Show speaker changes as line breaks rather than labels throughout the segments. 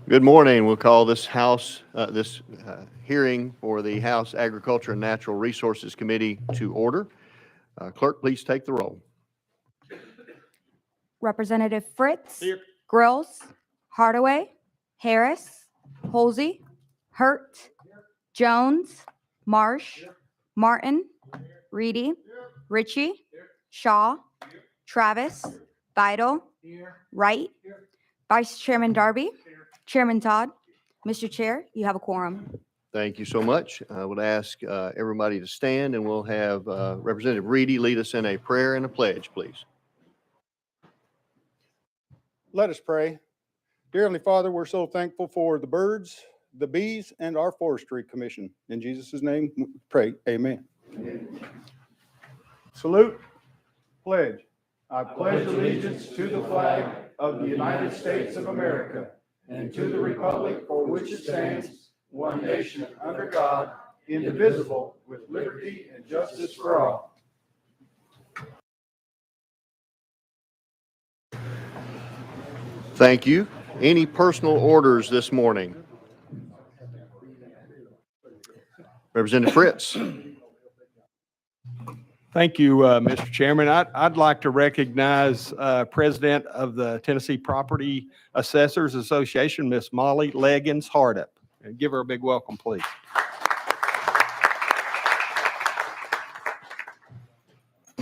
Good morning. We'll call this hearing for the House Agriculture and Natural Resources Committee to order. Clerk, please take the roll.
Representative Fritz.
Here.
Grills. Hardaway. Harris. Holsey. Hurt. Jones. Marsh. Martin. Reedy. Ritchie. Shaw. Travis. Vital. Wright. Vice Chairman Darby. Chairman Todd. Mr. Chair, you have a quorum.
Thank you so much. I would ask everybody to stand, and we'll have Representative Reedy lead us in a prayer and a pledge, please.
Let us pray. Dear Heavenly Father, we're so thankful for the birds, the bees, and our forestry commission. In Jesus' name, we pray. Amen. Salute. Pledge.
I pledge allegiance to the flag of the United States of America and to the republic for which it stands, one nation under God, indivisible, with liberty and justice for all.
Thank you. Any personal orders this morning? Representative Fritz.
Thank you, Mr. Chairman. I'd like to recognize President of the Tennessee Property Assessors Association, Miss Molly Leggins Hardup. And give her a big welcome, please.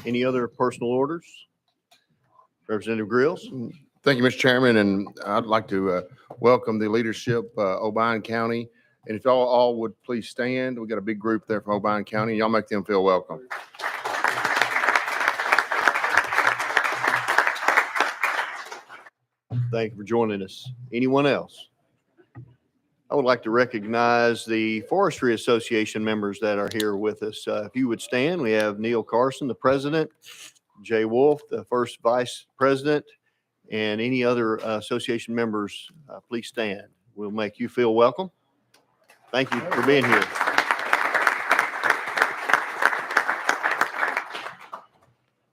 Any other personal orders? Representative Grills.
Thank you, Mr. Chairman, and I'd like to welcome the leadership, Obion County. And if y'all all would please stand, we got a big group there from Obion County. Y'all make them feel welcome.
Thank you for joining us. Anyone else? I would like to recognize the Forestry Association members that are here with us. If you would stand, we have Neil Carson, the president, Jay Wolf, the first vice president, and any other association members, please stand. We'll make you feel welcome. Thank you for being here.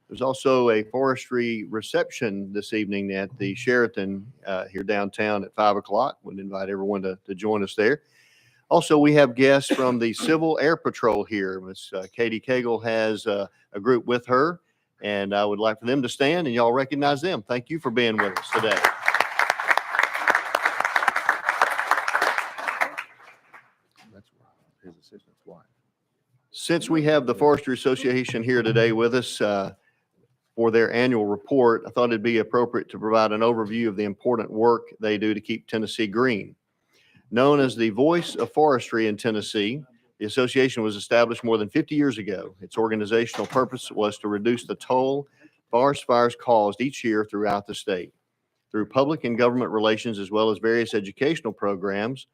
There's also a forestry reception this evening at the Sheraton here downtown at 5 o'clock. Would invite everyone to join us there. Also, we have guests from the Civil Air Patrol here. Miss Katie Cagle has a group with her, and I would like for them to stand, and y'all recognize them. Thank you for being with us today.
That's his assistant's wife.
Since we have the Forestry Association here today with us, for their annual report, I thought it'd be appropriate to provide an overview of the important work they do to keep Tennessee green. Known as the voice of forestry in Tennessee, the association was established more than 50 years ago. Its organizational purpose was to reduce the toll forest fires caused each year throughout the state. Through public and government relations, as well as various educational programs,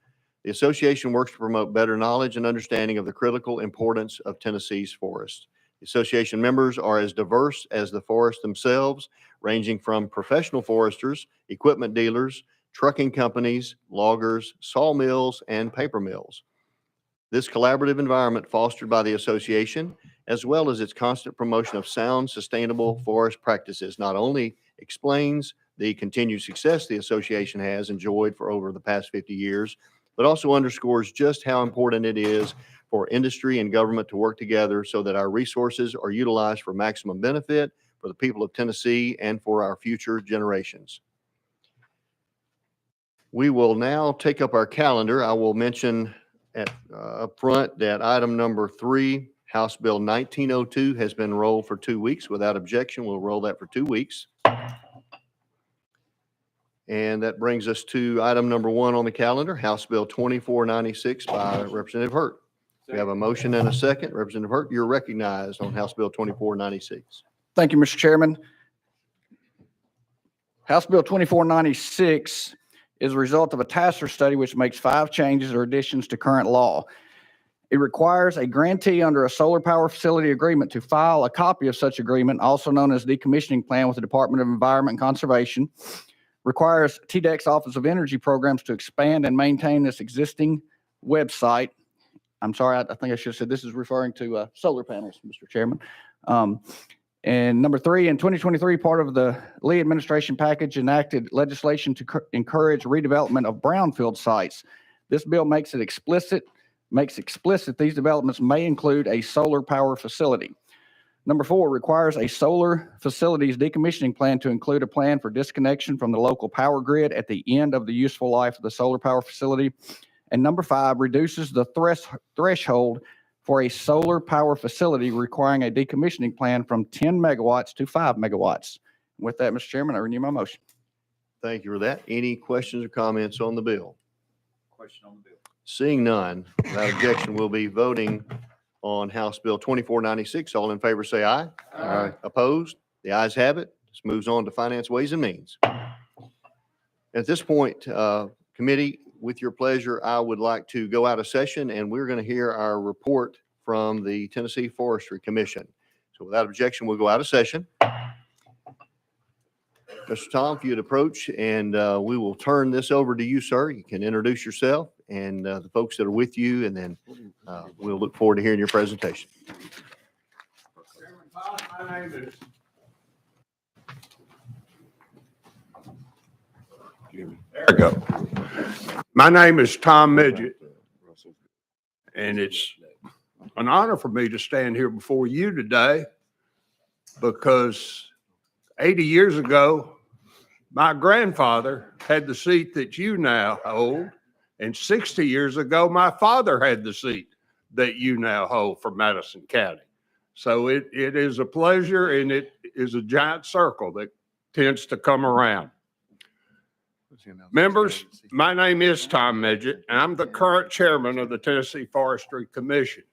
the association works to promote better knowledge and understanding of the critical importance of Tennessee's forests. The association members are as diverse as the forests themselves, ranging from professional foresters, equipment dealers, trucking companies, loggers, sawmills, and paper mills. This collaborative environment fostered by the association, as well as its constant promotion of sound, sustainable forest practices, not only explains the continued success the association has enjoyed for over the past 50 years, but also underscores just how important it is for industry and government to work together so that our resources are utilized for maximum benefit for the people of Tennessee and for our future generations. We will now take up our calendar. I will mention up front that item number 3, House Bill 1902, has been rolled for 2 weeks without objection. We'll roll that for 2 weeks. And that brings us to item number 1 on the calendar, House Bill 2496 by Representative Hurt. We have a motion and a second. Representative Hurt, you're recognized on House Bill 2496.
Thank you, Mr. Chairman. House Bill 2496 is a result of a TASER study which makes 5 changes or additions to current law. It requires a grantee under a solar power facility agreement to file a copy of such agreement, also known as decommissioning plan, with the Department of Environment and Conservation. Requires TDEC's Office of Energy Programs to expand and maintain this existing website. I'm sorry, I think I should have said this is referring to solar panels, Mr. Chairman. And number three, in 2023, part of the Lee administration package enacted legislation to encourage redevelopment of brownfield sites. This bill makes explicit these developments may include a solar power facility. Number four, requires a solar facilities decommissioning plan to include a plan for disconnection from the local power grid at the end of the useful life of the solar power facility. And number five, reduces the threshold for a solar power facility requiring a decommissioning plan from 10 megawatts to 5 megawatts. With that, Mr. Chairman, I renew my motion.
Thank you for that. Any questions or comments on the bill?
Question on the bill.
Seeing none, without objection, we'll be voting on House Bill 2496. All in favor, say aye.
Aye.
Opposed? The ayes have it. This moves on to Finance, Ways and Means. At this point, committee, with your pleasure, I would like to go out of session, and we're going to hear our report from the Tennessee Forestry Commission. So without objection, we'll go out of session. Mr. Tom, if you'd approach, and we will turn this over to you, sir. You can introduce yourself and the folks that are with you, and then we'll look forward to hearing your presentation.
My name is. There we go. My name is Tom Midget, and it's an honor for me to stand here before you today because 80 years ago, my grandfather had the seat that you now hold, and 60 years ago, my father had the seat that you now hold for Madison County. So it is a pleasure, and it is a giant circle that tends to come around. Members, my name is Tom Midget, and I'm the current chairman of the Tennessee Forestry Commission.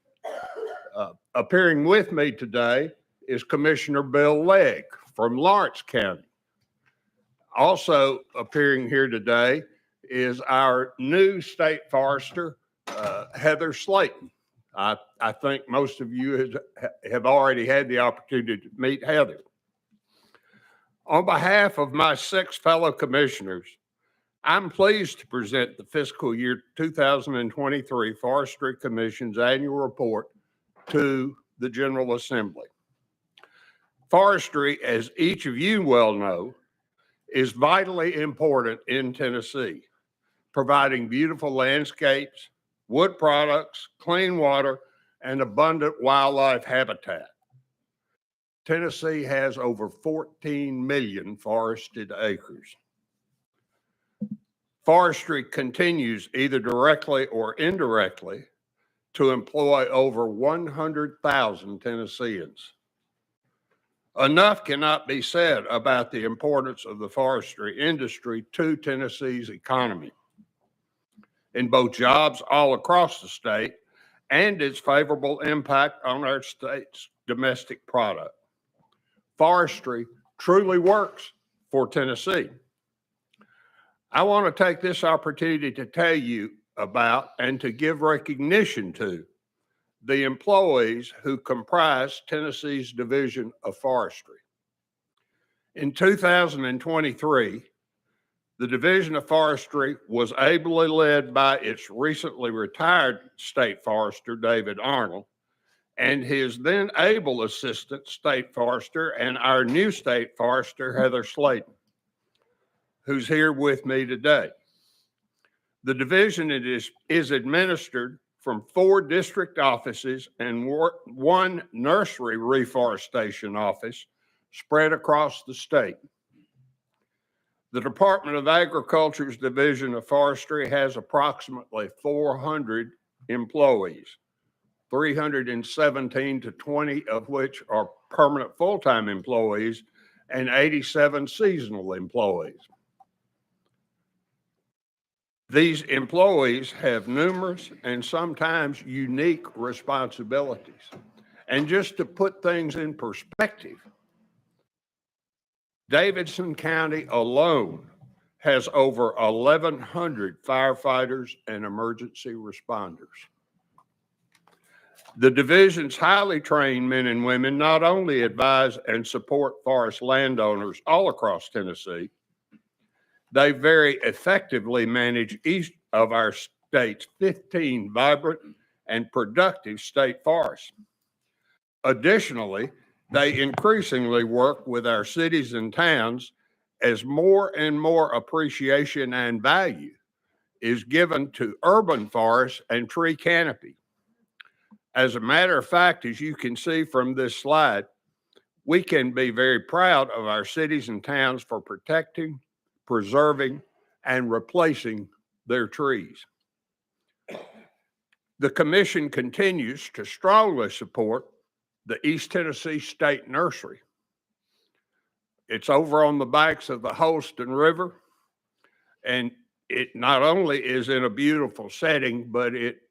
Appearing with me today is Commissioner Bill Legg from Lawrence County. Also appearing here today is our new state forester, Heather Slayton. I think most of you have already had the opportunity to meet Heather. On behalf of my 6 fellow commissioners, I'm pleased to present the fiscal year 2023 Forestry Commission's annual report to the General Assembly. Forestry, as each of you well know, is vitally important in Tennessee, providing beautiful landscapes, wood products, clean water, and abundant wildlife habitat. Tennessee has over 14 million forested acres. Forestry continues, either directly or indirectly, to employ over 100,000 Tennesseans. Enough cannot be said about the importance of the forestry industry to Tennessee's economy, in both jobs all across the state and its favorable impact on our state's domestic product. Forestry truly works for Tennessee. I want to take this opportunity to tell you about and to give recognition to the employees who comprise Tennessee's Division of Forestry. In 2023, the Division of Forestry was ably led by its recently retired state forester, David Arnold, and his then able assistant state forester and our new state forester, Heather Slayton, who's here with me today. The division is administered from 4 district offices and 1 nursery reforestation office spread across the state. The Department of Agriculture's Division of Forestry has approximately 400 employees, 317 to 20 of which are permanent full-time employees and 87 seasonal employees. These employees have numerous and sometimes unique responsibilities. And just to put things in perspective, Davidson County alone has over 1,100 firefighters and emergency responders. The division's highly trained men and women not only advise and support forest landowners all across Tennessee, they very effectively manage each of our state's 15 vibrant and productive state forests. Additionally,
They increasingly work with our cities and towns as more and more appreciation and value is given to urban forests and tree canopy. As a matter of fact, as you can see from this slide, we can be very proud of our cities and towns for protecting, preserving, and replacing their trees. The commission continues to strongly support the East Tennessee State Nursery. It's over on the banks of the Holston River, and it not only is in a beautiful setting, but it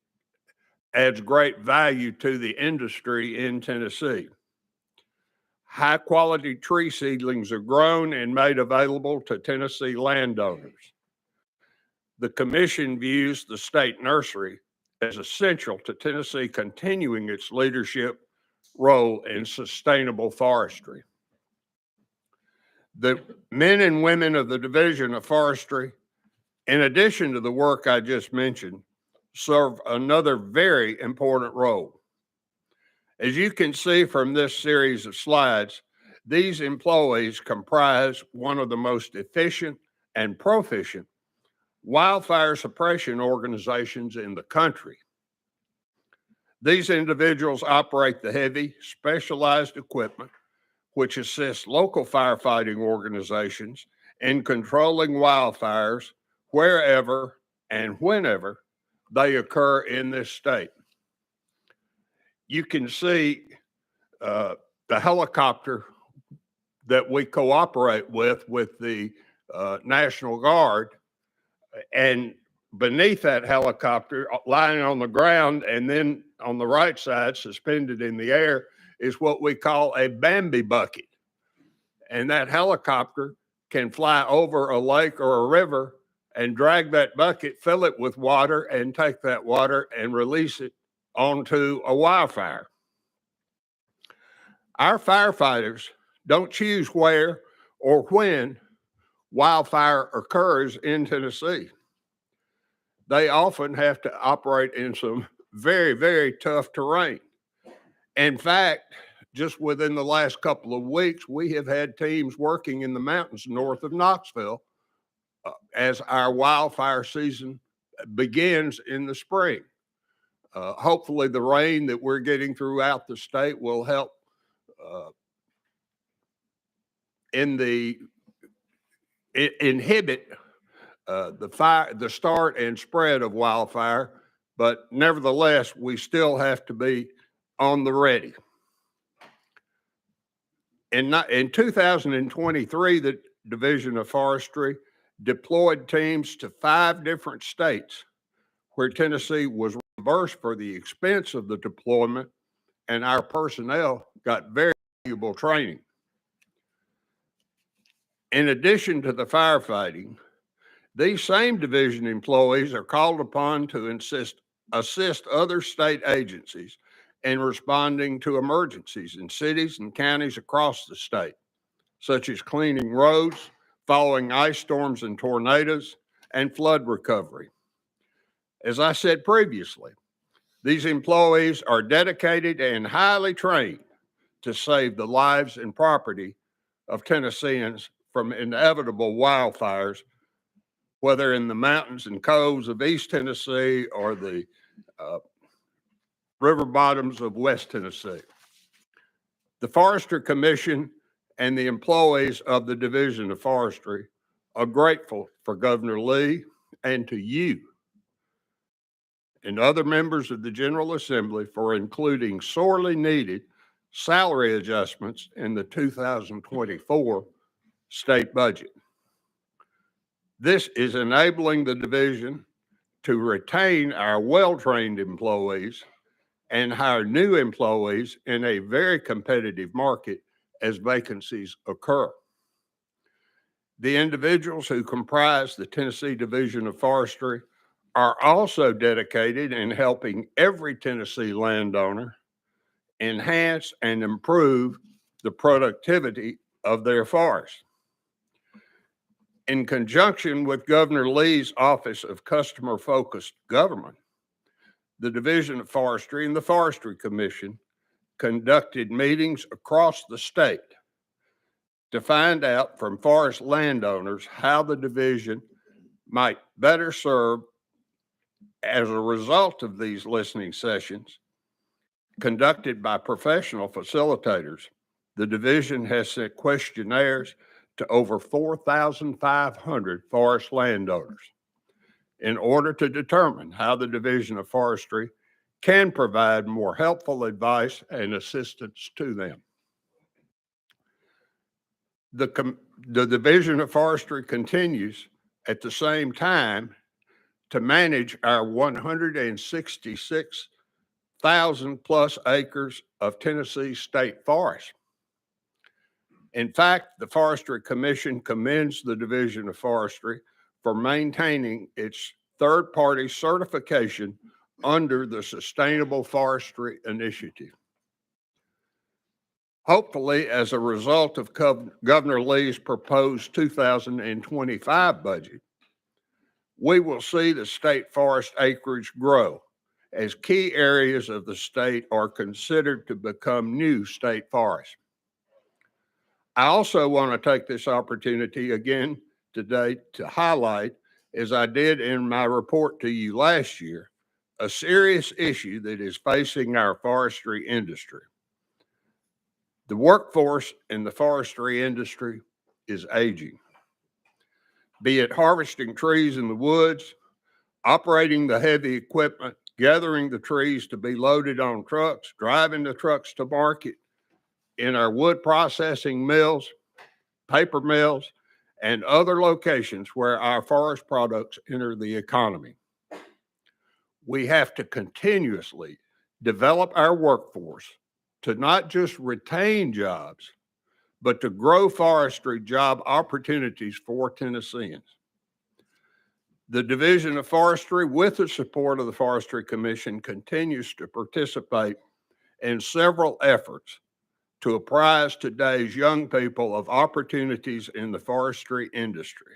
adds great value to the industry in Tennessee. High quality tree seedlings are grown and made available to Tennessee landowners. The commission views the state nursery as essential to Tennessee continuing its leadership role in sustainable forestry. The men and women of the Division of Forestry, in addition to the work I just mentioned, serve another very important role. As you can see from this series of slides, these employees comprise one of the most efficient and proficient wildfire suppression organizations in the country. These individuals operate the heavy, specialized equipment which assists local firefighting organizations in controlling wildfires wherever and whenever they occur in this state. You can see the helicopter that we cooperate with the National Guard, and beneath that helicopter, lying on the ground and then on the right side, suspended in the air, is what we call a Bambi bucket. And that helicopter can fly over a lake or a river and drag that bucket, fill it with water, and take that water and release it onto a wildfire. Our firefighters don't choose where or when wildfire occurs in Tennessee. They often have to operate in some very, very tough terrain. In fact, just within the last couple of weeks, we have had teams working in the mountains north of Knoxville as our wildfire season begins in the spring. Hopefully the rain that we're getting throughout the state will help inhibit the start and spread of wildfire, but nevertheless, we still have to be on the ready. In 2023, the Division of Forestry deployed teams to 5 different states where Tennessee was reimbursed for the expense of the deployment, and our personnel got very valuable training. In addition to the firefighting, these same division employees are called upon to assist other state agencies in responding to emergencies in cities and counties across the state, such as cleaning roads, following ice storms and tornadoes, and flood recovery. As I said previously, these employees are dedicated and highly trained to save the lives and property of Tennesseans from inevitable wildfires, whether in the mountains and coves of East Tennessee or the river bottoms of West Tennessee. The Forestry Commission and the employees of the Division of Forestry are grateful for Governor Lee and to you and other members of the General Assembly for including sorely needed salary adjustments in the 2024 state budget. This is enabling the division to retain our well-trained employees and hire new employees in a very competitive market as vacancies occur. The individuals who comprise the Tennessee Division of Forestry are also dedicated in helping every Tennessee landowner enhance and improve the productivity of their forest. In conjunction with Governor Lee's Office of Customer-Focused Government, the Division of Forestry and the Forestry Commission conducted meetings across the state to find out from forest landowners how the division might better serve. As a result of these listening sessions conducted by professional facilitators, the division has sent questionnaires to over 4,500 forest landowners in order to determine how the Division of Forestry can provide more helpful advice and assistance to them. The Division of Forestry continues at the same time to manage our 166,000 plus acres of Tennessee state forest. In fact, the Forestry Commission commends the Division of Forestry for maintaining its third-party certification under the Sustainable Forestry Initiative. Hopefully, as a result of Governor Lee's proposed 2025 budget, we will see the state forest acreage grow as key areas of the state are considered to become new state forests. I also want to take this opportunity again today to highlight, as I did in my report to you last year, a serious issue that is facing our forestry industry. The workforce in the forestry industry is aging. Be it harvesting trees in the woods, operating the heavy equipment, gathering the trees to be loaded on trucks, driving the trucks to market, in our wood processing mills, paper mills, and other locations where our forest products enter the economy. We have to continuously develop our workforce to not just retain jobs, but to grow forestry job opportunities for Tennesseans. The Division of Forestry, with the support of the Forestry Commission, continues to participate in several efforts to apprise today's young people of opportunities in the forestry industry.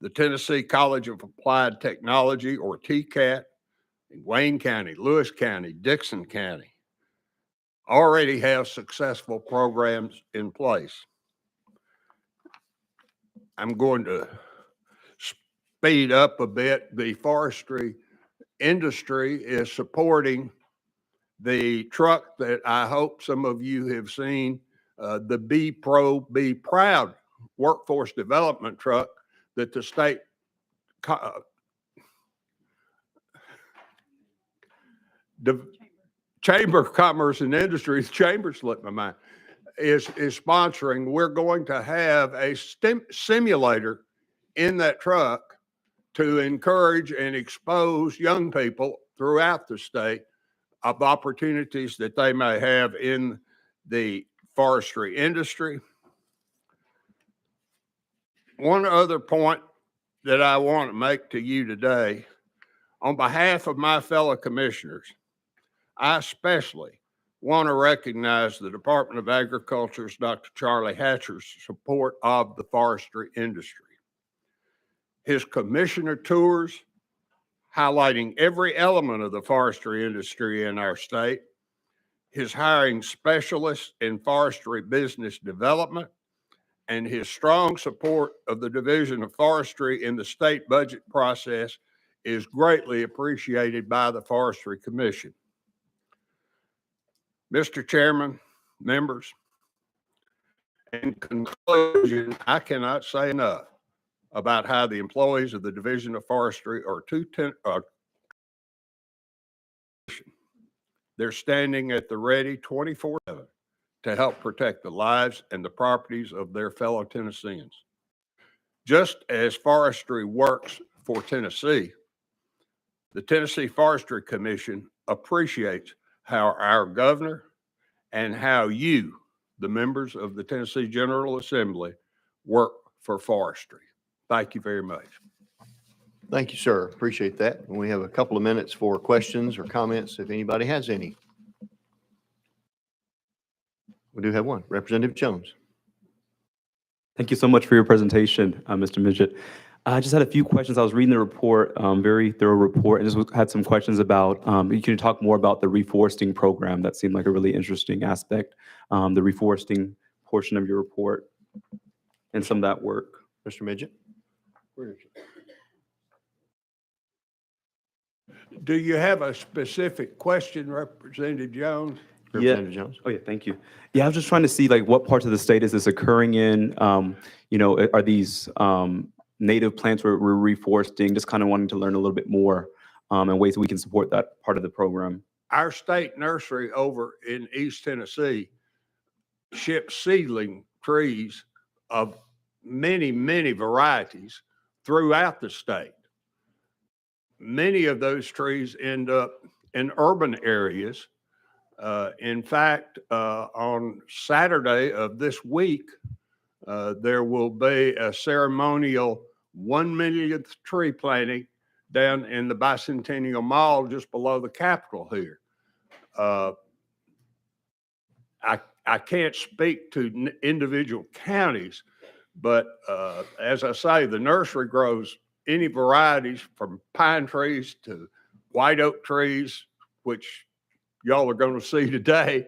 The Tennessee College of Applied Technology, or TCAT, in Wayne County, Lewis County, Dixon County, already have successful programs in place. I'm going to speed up a bit. The forestry industry is supporting the truck that I hope some of you have seen, the Be Pro, Be Proud workforce development truck that the state the Chamber of Commerce and Industry, the Chamber slipped my mind, is sponsoring. We're going to have a simulator in that truck to encourage and expose young people throughout the state of opportunities that they may have in the forestry industry. One other point that I want to make to you today, on behalf of my fellow commissioners, I especially want to recognize the Department of Agriculture's Dr. Charlie Hatcher's support of the forestry industry. His commissioner tours highlighting every element of the forestry industry in our state, his hiring specialists in forestry business development, and his strong support of the Division of Forestry in the state budget process is greatly appreciated by the Forestry Commission. Mr. Chairman, members, in conclusion, I cannot say enough about how the employees of the Division of Forestry they're standing at the ready 24/7 to help protect the lives and the properties of their fellow Tennesseans. Just as forestry works for Tennessee, the Tennessee Forestry Commission appreciates how our governor and how you, the members of the Tennessee General Assembly, work for forestry. Thank you very much.
Thank you, sir. Appreciate that. And we have a couple of minutes for questions or comments if anybody has any. We do have one. Representative Jones.
Thank you so much for your presentation, Mr. Midget. I just had a few questions. I was reading the report, very thorough report, and just had some questions about, you can talk more about the reforesting program. That seemed like a really interesting aspect, the reforesting portion of your report and some of that work.
Mr. Midget?
Do you have a specific question, Representative Jones?
Representative Jones?
Oh, yeah, thank you. Yeah, I was just trying to see like what parts of the state is this occurring in? Are these native plants we're reforesting? Just kind of wanting to learn a little bit more and ways that we can support that part of the program.
Our state nursery over in East Tennessee ships seedling trees of many, many varieties throughout the state. Many of those trees end up in urban areas. In fact, on Saturday of this week, there will be a ceremonial 1 millionth tree planting down in the Bicentennial Mall just below the Capitol here. I can't speak to individual counties, but as I say, the nursery grows any varieties from pine trees to white oak trees, which y'all are going to see today,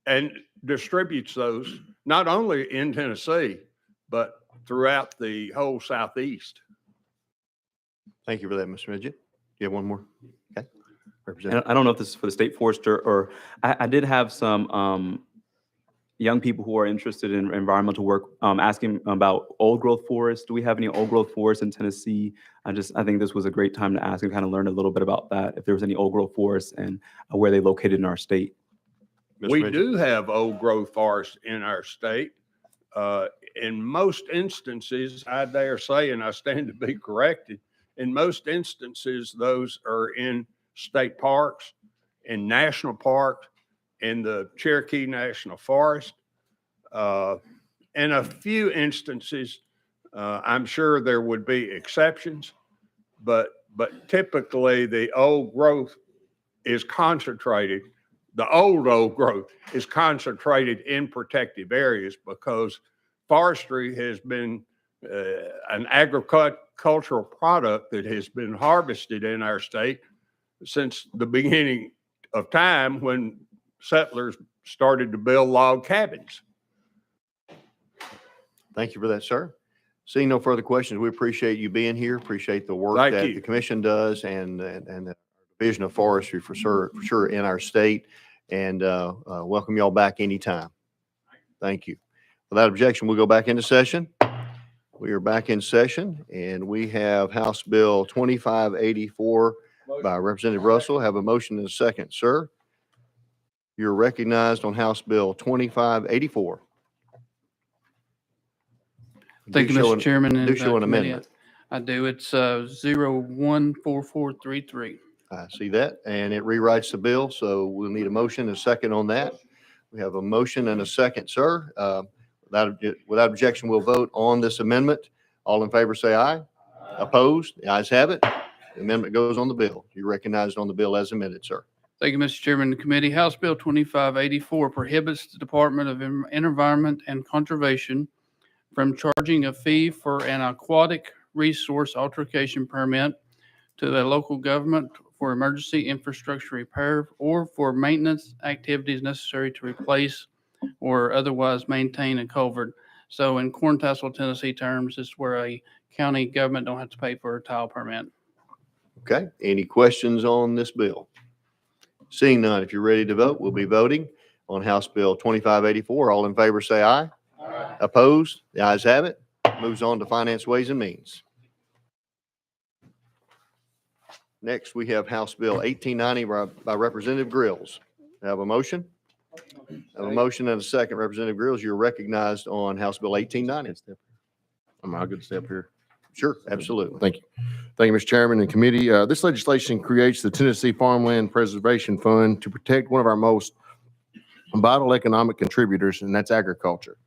and distributes those not only in Tennessee, but throughout the whole Southeast.
Thank you for that, Mr. Midget. You have one more? Okay.
And
Representative.
I don't know if this is for the state forester or I did have some young people who are interested in environmental work asking about old growth forests. Do we have any old growth forests in Tennessee? I think this was a great time to ask and kind of learn a little bit about that, if there was any old growth forests and where they located in our state.
Mr.
We
Midget?
do have old growth forests in our state. In most instances, I dare say, and I stand to be corrected, in most instances, those are in state parks, in national parks, in the Cherokee National Forest. In a few instances, I'm sure there would be exceptions, but typically the old growth is concentrated. The old growth is concentrated in protective areas because forestry has been an agricultural product that has been harvested in our state since the beginning of time when settlers started to build log cabins.
Thank you for that, sir. Seeing no further questions, we appreciate you being here, appreciate the work
Thank
that
you.
the commission does and the Division of Forestry for sure in our state, and welcome y'all back anytime. Thank you. Without objection, we'll go back into session. We are back in session, and we have House Bill 2584 by Representative Russell. Have a motion and a second, sir. You're recognized on House Bill 2584.
Thank you,
Do show
Mr.
an-
Chairman. and,
Do show an
committee.
amendment.
I do. It's 014433.
I see that, and it rewrites the bill, so we'll need a motion and a second on that. We have a motion and a second, sir. Without objection, we'll vote on this amendment. All in favor, say aye. Opposed? The ayes have it. The amendment goes on the bill. You're recognized on the bill as amended, sir.
Thank you, Mr. Chairman. The committee, House Bill 2584 prohibits the Department of Environment and Conservation from charging a fee for an aquatic resource altercation permit to a local government for emergency infrastructure repair or for maintenance activities necessary to replace or otherwise maintain a culvert. So in Corntassel, Tennessee terms, it's where a county government don't have to pay for a tile permit.
Okay, any questions on this bill? Seeing none, if you're ready to vote, we'll be voting on House Bill 2584. All in favor, say aye. Opposed? The ayes have it. Moves on to Finance, Ways and Means. Next, we have House Bill 1890 by Representative Grills. Have a motion? Have a motion and a second. Representative Grills, you're recognized on House Bill 1890.
Am I good to step here?
Sure, absolutely.
Thank you. Thank you, Mr. Chairman and committee. This legislation creates the Tennessee Farmland Preservation Fund to protect one of our most vital economic contributors, and that's agriculture.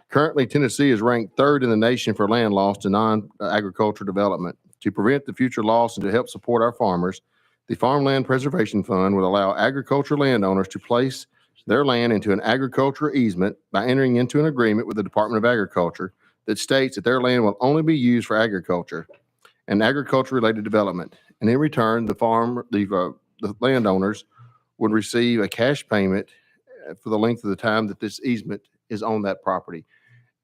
Currently, Tennessee is ranked third in the nation for land loss to non-agricultural development. To prevent the future loss and to help support our farmers, the Farmland Preservation Fund will allow agricultural landowners to place their land into an agricultural easement by entering into an agreement with the Department of Agriculture that states that their land will only be used for agriculture and agriculture-related development. And in return, the landowners would receive a cash payment for the length of the time that this easement is on that property.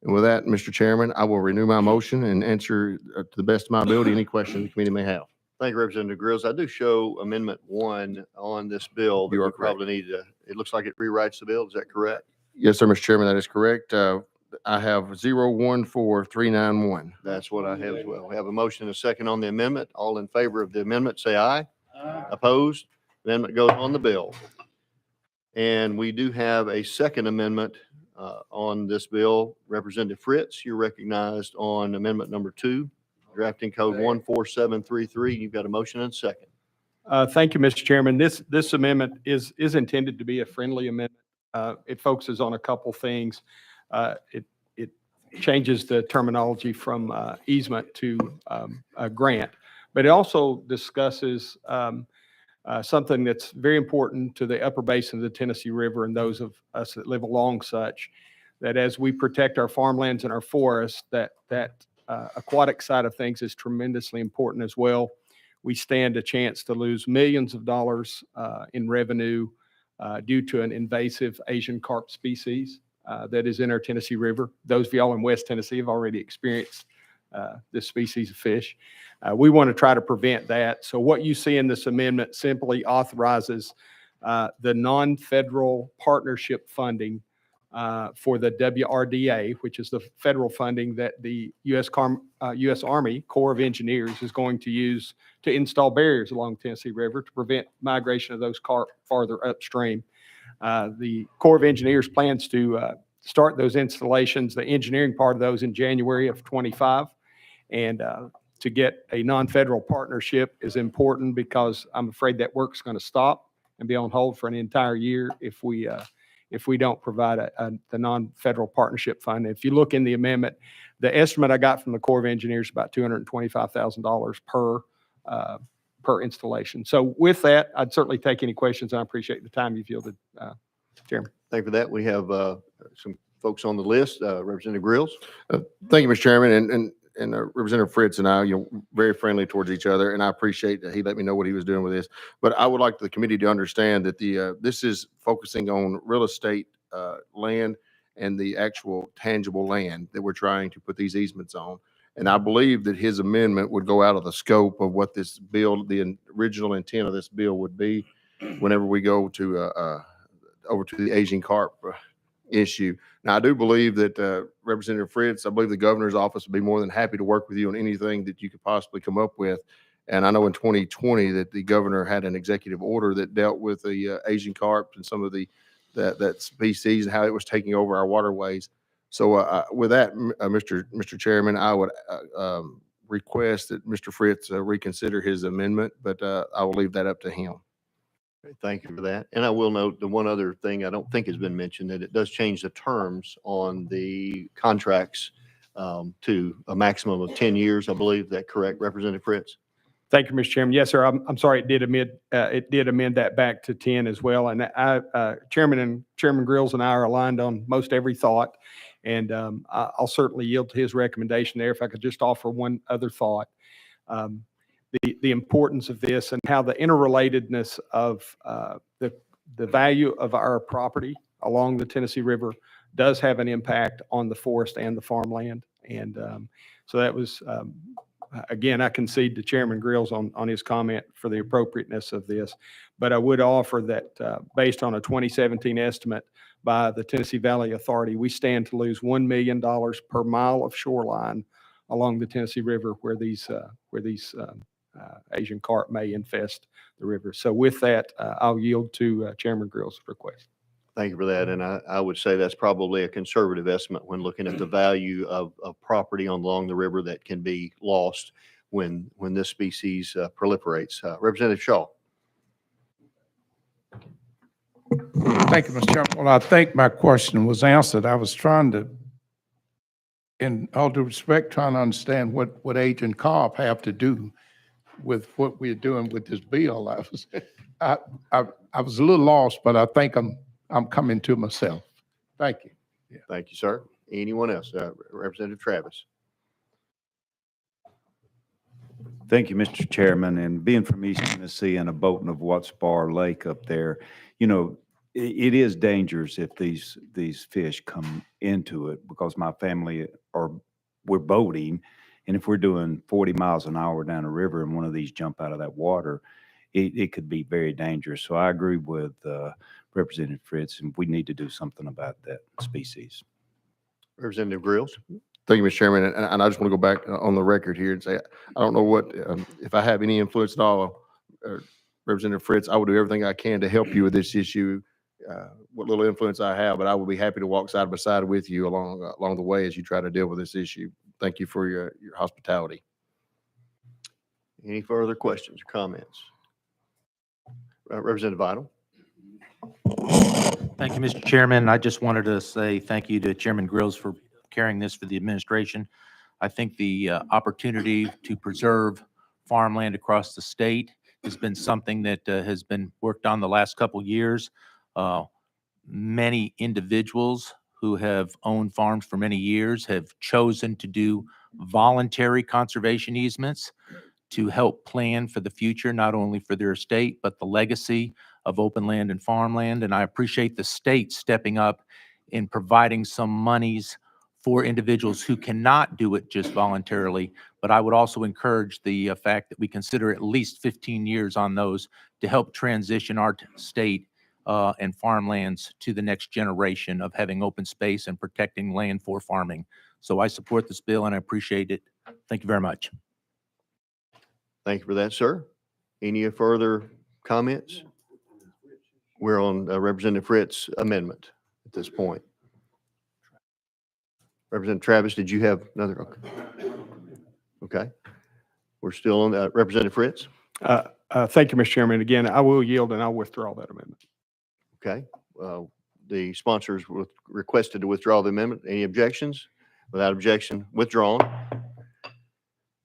And with that, Mr. Chairman, I will renew my motion and answer to the best of my ability any question the committee may have.
Thank you, Representative Grills. I do show Amendment 1 on this bill. That
You are
we probably need to, it looks like it rewrites the bill. Is that correct?
Yes, sir, Mr. Chairman, that is correct. I have 014391.
That's what I have as well. We have a motion and a second on the amendment. All in favor of the amendment, say aye. Opposed? Amendment goes on the bill. And we do have a second amendment on this bill. Representative Fritz, you're recognized on amendment number 2, drafting code 14733. You've got a motion and a second.
Thank you, Mr. Chairman. This amendment is intended to be a friendly amendment. It focuses on a couple things. It changes the terminology from easement to a grant, but it also discusses something that's very important to the upper basin of the Tennessee River and those of us that live along such, that as we protect our farmlands and our forests, that aquatic side of things is tremendously important as well. We stand a chance to lose millions of dollars in revenue due to an invasive Asian carp species that is in our Tennessee River. Those of y'all in West Tennessee have already experienced this species of fish. We want to try to prevent that. So what you see in this amendment simply authorizes the non-federal partnership funding for the WRDA, which is the federal funding that the U.S. Army Corps of Engineers is going to use to install barriers along the Tennessee River to prevent migration of those carp farther upstream. The Corps of Engineers plans to start those installations, the engineering part of those, in January of 25. And to get a non-federal partnership is important because I'm afraid that work's going to stop and be on hold for an entire year if we don't provide the non-federal partnership fund. If you look in the amendment, the estimate I got from the Corps of Engineers is about $225,000 per installation. So with that, I'd certainly take any questions. I appreciate the time you've yielded, Chairman.
Thank you for that. We have some folks on the list. Representative Grills.
Thank you, Mr. Chairman, and Representative Fritz and I, very friendly towards each other, and I appreciate that he let me know what he was doing with this. But I would like the committee to understand that this is focusing on real estate land and the actual tangible land that we're trying to put these easements on. And I believe that his amendment would go out of the scope of what this bill, the original intent of this bill would be whenever we go to over to the Asian carp issue. Now, I do believe that Representative Fritz, I believe the governor's office would be more than happy to work with you on anything that you could possibly come up with. And I know in 2020 that the governor had an executive order that dealt with the Asian carp and some of that species and how it was taking over our waterways. So with that, Mr. Chairman, I would request that Mr. Fritz reconsider his amendment, but I will leave that up to him.
Thank you for that. And I will note the one other thing I don't think has been mentioned, that it does change the terms on the contracts to a maximum of 10 years, I believe. Is that correct, Representative Fritz?
Thank you, Mr. Chairman. Yes, sir. I'm sorry, it did amend that back to 10 as well. And Chairman Grills and I are aligned on most every thought. And I'll certainly yield to his recommendation there. If I could just offer one other thought. The importance of this and how the interrelatedness of the value of our property along the Tennessee River does have an impact on the forest and the farmland. And so that was, again, I concede to Chairman Grills on his comment for the appropriateness of this. But I would offer that based on a 2017 estimate by the Tennessee Valley Authority, we stand to lose $1 million per mile of shoreline along the Tennessee River where these Asian carp may infest the river. So with that, I'll yield to Chairman Grills' request.
Thank you for that. And I would say that's probably a conservative estimate when looking at the value of property along the river that can be lost when this species proliferates. Representative Shaw.
Thank you, Mr. Chairman. Well, I think my question was answered. I was trying to, in all due respect, trying to understand what Asian carp have to do with what we're doing with this bill. I was a little lost, but I think I'm coming to myself. Thank you.
Thank you, sir. Anyone else? Representative Travis.
Thank you, Mr. Chairman. And being from East Tennessee and a boating of Watts Bar Lake up there, you know, it is dangerous if these fish come into it because my family we're boating. And if we're doing 40 miles an hour down a river and one of these jump out of that water, it could be very dangerous. So I agree with Representative Fritz, and we need to do something about that species.
Representative Grills.
Thank you, Mr. Chairman. And I just want to go back on the record here and say, I don't know what, if I have any influence at all, Representative Fritz, I will do everything I can to help you with this issue, what little influence I have, but I will be happy to walk side by side with you along the way as you try to deal with this issue. Thank you for your hospitality.
Any further questions or comments? Representative Vital.
Thank you, Mr. Chairman. I just wanted to say thank you to Chairman Grills for carrying this for the administration. I think the opportunity to preserve farmland across the state has been something that has been worked on the last couple years. Many individuals who have owned farms for many years have chosen to do voluntary conservation easements to help plan for the future, not only for their estate, but the legacy of open land and farmland. And I appreciate the state stepping up in providing some monies for individuals who cannot do it just voluntarily. But I would also encourage the fact that we consider at least 15 years on those to help transition our state and farmlands to the next generation of having open space and protecting land for farming. So I support this bill and I appreciate it. Thank you very much.
Thank you for that, sir. Any further comments? We're on Representative Fritz's amendment at this point. Representative Travis, did you have another? Okay. We're still on Representative Fritz.
Thank you, Mr. Chairman. Again, I will yield and I'll withdraw that amendment.
Okay. The sponsors requested to withdraw the amendment. Any objections? Without objection, withdrawn.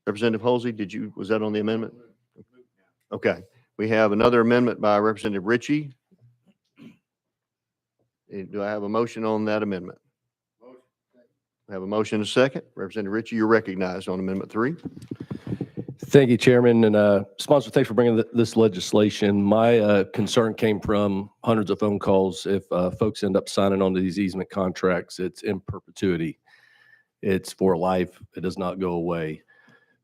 Representative Holsey, was that on the amendment? Okay. We have another amendment by Representative Ritchie. Do I have a motion on that amendment? I have a motion and a second. Representative Ritchie, you're recognized on Amendment 3.
Thank you, Chairman. And sponsor, thanks for bringing this legislation. My concern came from hundreds of phone calls. If folks end up signing on to these easement contracts, it's in perpetuity. It's for life. It does not go away.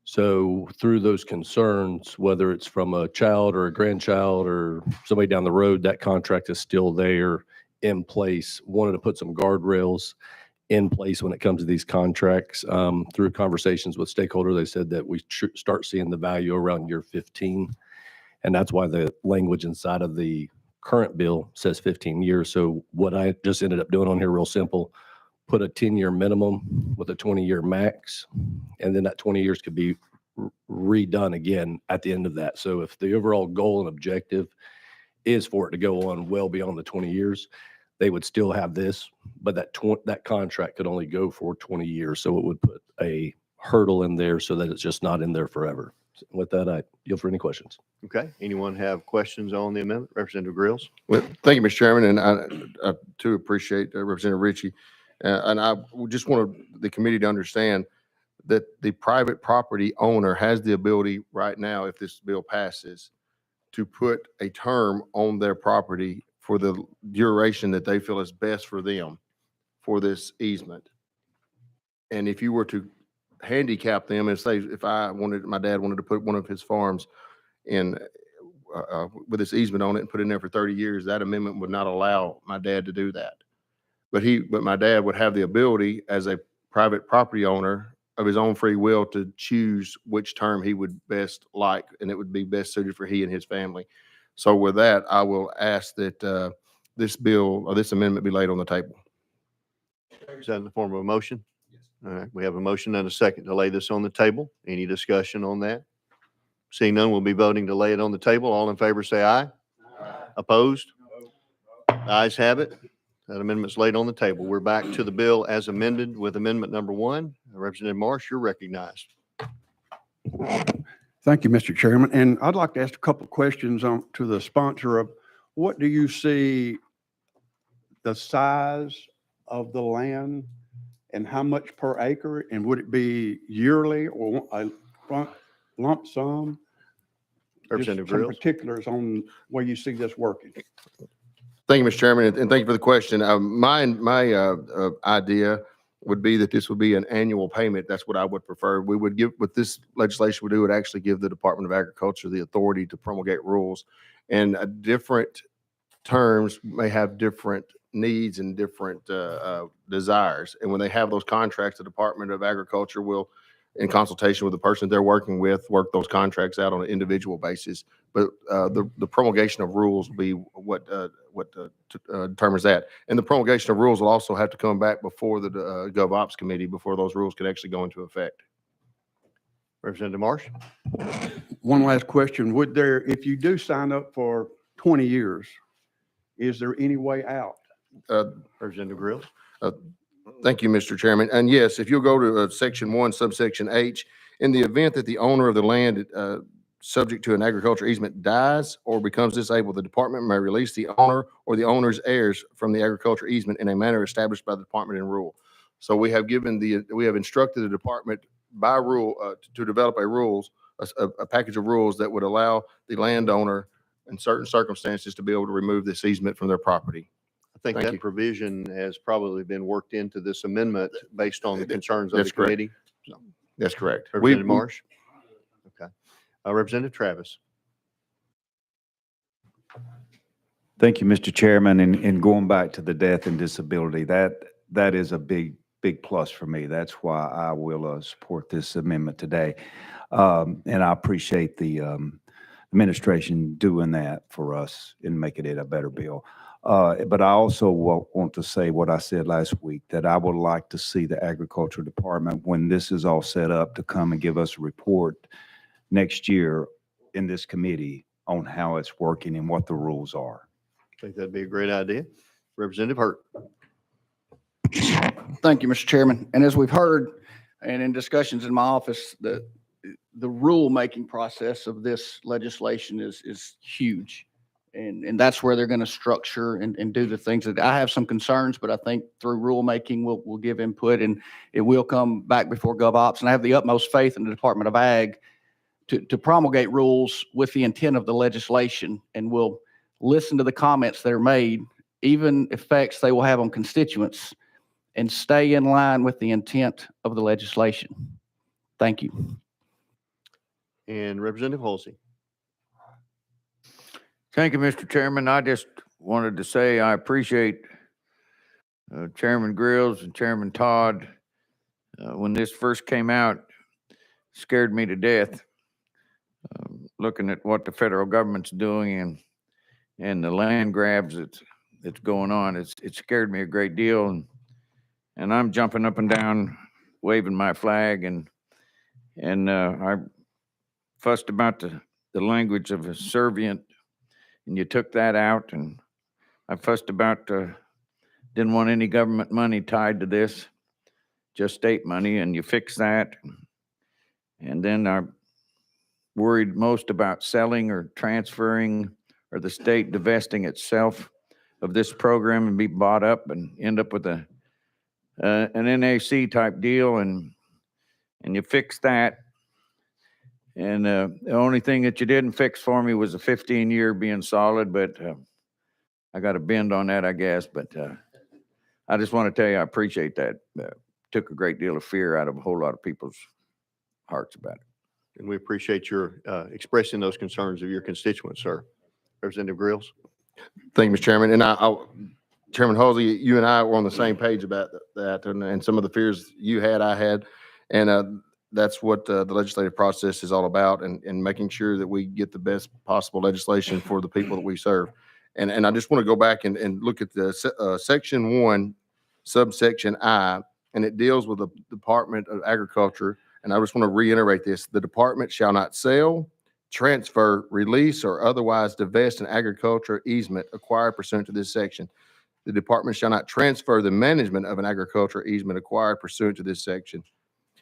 So through those concerns, whether it's from a child or a grandchild or somebody down the road, that contract is still there in place. Wanted to put some guardrails in place when it comes to these contracts. Through conversations with stakeholders, they said that we start seeing the value around year 15. And that's why the language inside of the current bill says 15 years. So what I just ended up doing on here, real simple, put a 10-year minimum with a 20-year max. And then that 20 years could be redone again at the end of that. So if the overall goal and objective is for it to go on well beyond the 20 years, they would still have this, but that contract could only go for 20 years. So it would put a hurdle in there so that it's just not in there forever. With that, I yield for any questions.
Okay. Anyone have questions on the amendment? Representative Grills.
Well, thank you, Mr. Chairman. And I too appreciate Representative Ritchie. And I just want the committee to understand that the private property owner has the ability right now, if this bill passes, to put a term on their property for the duration that they feel is best for them for this easement. And if you were to handicap them and say, if my dad wanted to put one of his farms in with this easement on it and put it in there for 30 years, that amendment would not allow my dad to do that. But my dad would have the ability as a private property owner of his own free will to choose which term he would best like, and it would be best suited for he and his family. So with that, I will ask that this bill or this amendment be laid on the table.
Is that in the form of a motion? Yes. All right. We have a motion and a second to lay this on the table. Any discussion on that? Seeing none, we'll be voting to lay it on the table. All in favor, say aye. Aye. Opposed? Ayes have it. That amendment's laid on the table. We're back to the bill as amended with amendment number 1. Representative Marsh, you're recognized.
Thank you, Mr. Chairman. And I'd like to ask a couple of questions to the sponsor of what do you see the size of the land
And how much per acre? And would it be yearly or a lump sum? Just
Representative
some
Grills.
particulars on where you see this working.
Thank you, Mr. Chairman, and thank you for the question. My idea would be that this would be an annual payment. That's what I would prefer. We would give, what this legislation would do, would actually give the Department of Agriculture the authority to promulgate rules. And different terms may have different needs and different desires. And when they have those contracts, the Department of Agriculture will, in consultation with the person they're working with, work those contracts out on an individual basis. But the promulgation of rules will be what determines that. And the promulgation of rules will also have to come back before the GovOps committee before those rules can actually go into effect.
Representative Marsh.
One last question. Would there, if you do sign up for 20 years, is there any way out?
Representative Grills.
Thank you, Mr. Chairman. And yes, if you'll go to Section 1, subsection H, in the event that the owner of the land subject to an agriculture easement dies or becomes disabled, the department may release the owner or the owner's heirs from the agriculture easement in a manner established by the department in rule. So we have instructed the department by rule to develop a package of rules that would allow the landowner in certain circumstances to be able to remove this easement from their property.
I think
Thank
that
you.
provision has probably been worked into this amendment based on the concerns of the
That's correct.
committee.
That's correct.
Representative Marsh. Okay. Representative Travis.
Thank you, Mr. Chairman. And going back to the death and disability, that is a big plus for me. That's why I will support this amendment today. And I appreciate the administration doing that for us and making it a better bill. But I also want to say what I said last week, that I would like to see the Agriculture Department, when this is all set up, to come and give us a report next year in this committee on how it's working and what the rules are.
I think that'd be a great idea. Representative Hurt.
Thank you, Mr. Chairman. And as we've heard, and in discussions in my office, the rulemaking process of this legislation is huge. And that's where they're going to structure and do the things that I have some concerns, but I think through rulemaking, we'll give input and it will come back before GovOps. And I have the utmost faith in the Department of Ag to promulgate rules with the intent of the legislation, and we'll listen to the comments that are made, even effects they will have on constituents, and stay in line with the intent of the legislation. Thank you.
And Representative Halsey.
Thank you, Mr. Chairman. I just wanted to say I appreciate Chairman Grills and Chairman Todd. When this first came out, scared me to death. Looking at what the federal government's doing and the land grabs that's going on, it scared me a great deal. And I'm jumping up and down, waving my flag, and I fussed about the language of a servient. And you took that out, and I fussed about, didn't want any government money tied to this, just state money, and you fixed that. And then I worried most about selling or transferring, or the state divesting itself of this program and be bought up and end up with an NAC type deal, and you fixed that. And the only thing that you didn't fix for me was a 15-year being solid, but I got a bend on that, I guess. But I just want to tell you, I appreciate that. Took a great deal of fear out of a whole lot of people's hearts about it.
And we appreciate your expressing those concerns of your constituents, sir. Representative Grills.
Thank you, Mr. Chairman. And Chairman Halsey, you and I were on the same page about that, and some of the fears you had, I had. And that's what the legislative process is all about, and making sure that we get the best possible legislation for the people that we serve. And I just want to go back and look at the Section 1, subsection I, and it deals with the Department of Agriculture. And I just want to reiterate this. The department shall not sell, transfer, release, or otherwise divest an agriculture easement acquired pursuant to this section. The department shall not transfer the management of an agriculture easement acquired pursuant to this section,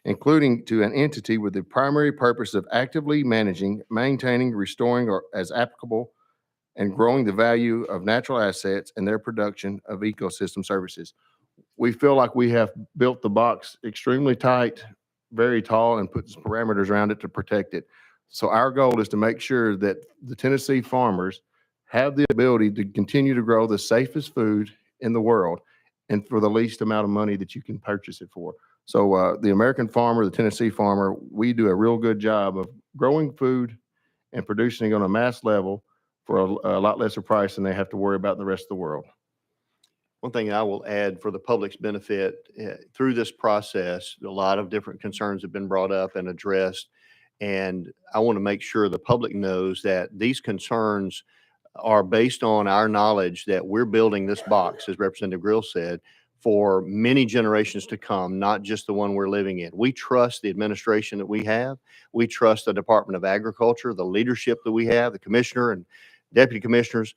including to an entity with the primary purpose of actively managing, maintaining, restoring, or as applicable, and growing the value of natural assets and their production of ecosystem services. we feel like we have built the box extremely tight, very tall, and put some parameters around it to protect it. So our goal is to make sure that the Tennessee farmers have the ability to continue to grow the safest food in the world and for the least amount of money that you can purchase it for. So the American farmer, the Tennessee farmer, we do a real good job of growing food and producing it on a mass level for a lot lesser price than they have to worry about in the rest of the world.
One thing I will add for the public's benefit, through this process, a lot of different concerns have been brought up and addressed. And I want to make sure the public knows that these concerns are based on our knowledge that we're building this box, as Representative Grill said, for many generations to come, not just the one we're living in. We trust the administration that we have. We trust the Department of Agriculture, the leadership that we have, the commissioner and deputy commissioners,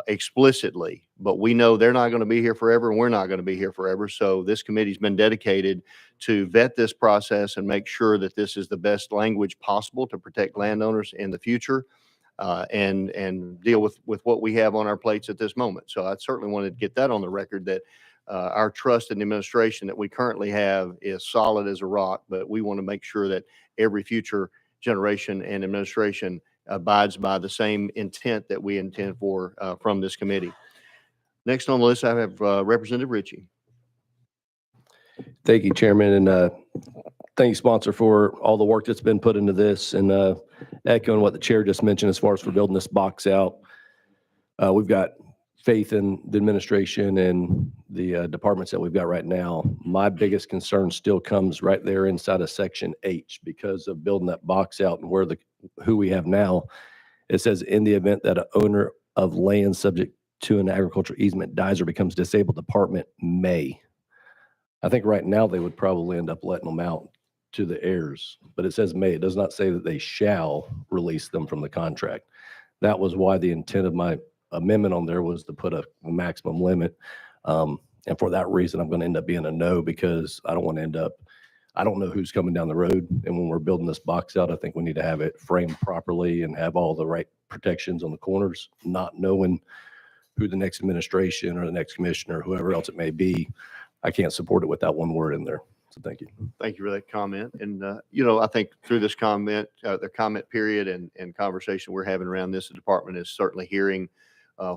explicitly, but we know they're not going to be here forever and we're not going to be here forever. So this committee's been dedicated to vet this process and make sure that this is the best language possible to protect landowners in the future, and deal with what we have on our plates at this moment. So I certainly wanted to get that on the record, that our trust in the administration that we currently have is solid as a rock, but we want to make sure that every future generation and administration abides by the same intent that we intend for from this committee. Next on the list, I have Representative Ritchie.
Thank you, Chairman, and thank you, sponsor, for all the work that's been put into this, and echoing what the chair just mentioned as far as for building this box out. We've got faith in the administration and the departments that we've got right now. My biggest concern still comes right there inside of Section H, because of building that box out and who we have now. It says, in the event that an owner of land subject to an agricultural easement dies or becomes disabled, department may. I think right now they would probably end up letting them out to the heirs, but it says may. It does not say that they shall release them from the contract. That was why the intent of my amendment on there was to put a maximum limit. And for that reason, I'm going to end up being a no, because I don't want to end up, I don't know who's coming down the road. And when we're building this box out, I think we need to have it framed properly and have all the right protections on the corners, not knowing who the next administration or the next commissioner, whoever else it may be. I can't support it with that one word in there. So thank you.
Thank you for that comment. And, I think through this comment, the comment period and conversation we're having around this, the department is certainly hearing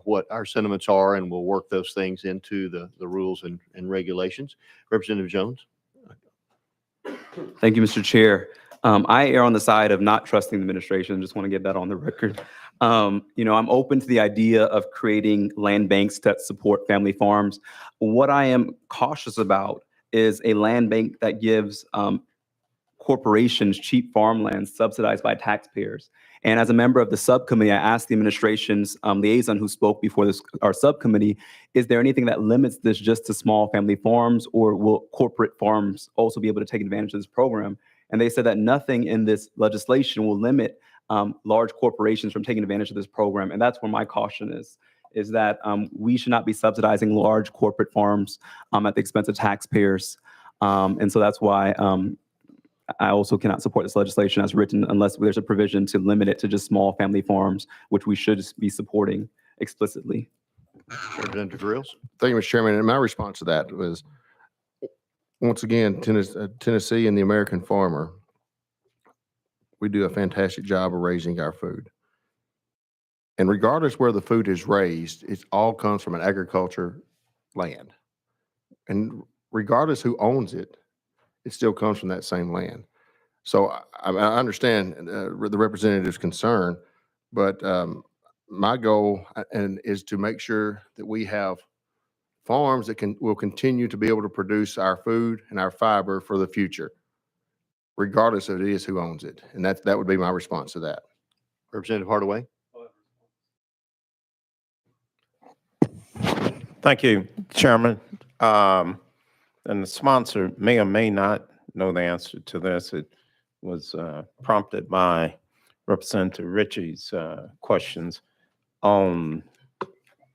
what our sentiments are, and we'll work those things into the rules and regulations. Representative Jones.
Thank you, Mr. Chair. I err on the side of not trusting the administration. Just want to get that on the record. I'm open to the idea of creating land banks that support family farms. What I am cautious about is a land bank that gives corporations cheap farmland subsidized by taxpayers. And as a member of the subcommittee, I asked the administration's liaison who spoke before our subcommittee, is there anything that limits this just to small family farms, or will corporate farms also be able to take advantage of this program? And they said that nothing in this legislation will limit large corporations from taking advantage of this program. And that's where my caution is that we should not be subsidizing large corporate farms at the expense of taxpayers. And so that's why I also cannot support this legislation as written unless there's a provision to limit it to just small family farms, which we should be supporting explicitly.
Representative Grills.
Thank you, Mr. Chairman. And my response to that was, once again, Tennessee and the American farmer, we do a fantastic job of raising our food. And regardless where the food is raised, it all comes from an agriculture land. And regardless who owns it, it still comes from that same land. So I understand the representative's concern, but my goal is to make sure that we have farms that will continue to be able to produce our food and our fiber for the future, regardless of it is who owns it. And that would be my response to that.
Representative Hardaway.
Thank you, Chairman. And the sponsor may or may not know the answer to this. It was prompted by Representative Ritchie's questions on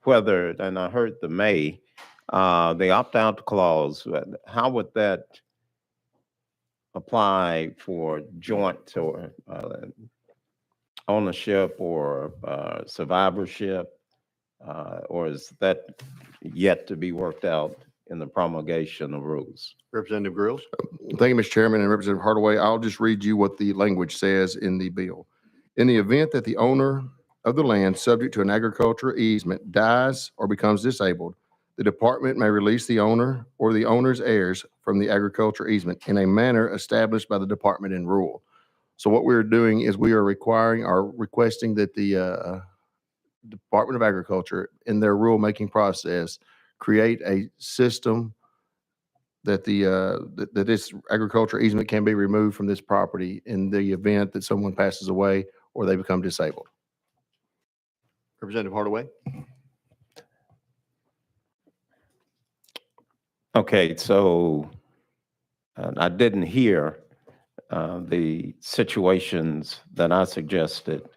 whether, and I heard the may, the opt-out clause, how would that apply for joint or ownership or survivorship, or is that yet to be worked out in the promulgation of rules.
Representative Grills.
Thank you, Mr. Chairman and Representative Hardaway. I'll just read you what the language says in the bill. In the event that the owner of the land subject to an agricultural easement dies or becomes disabled, the department may release the owner or the owner's heirs from the agricultural easement in a manner established by the department in rule. So what we're doing is we are requesting that the Department of Agriculture, in their rulemaking process, create a system that that this agricultural easement can be removed from this property in the event that someone passes away or they become disabled.
Representative Hardaway.
Okay, so I didn't hear the situations that I suggested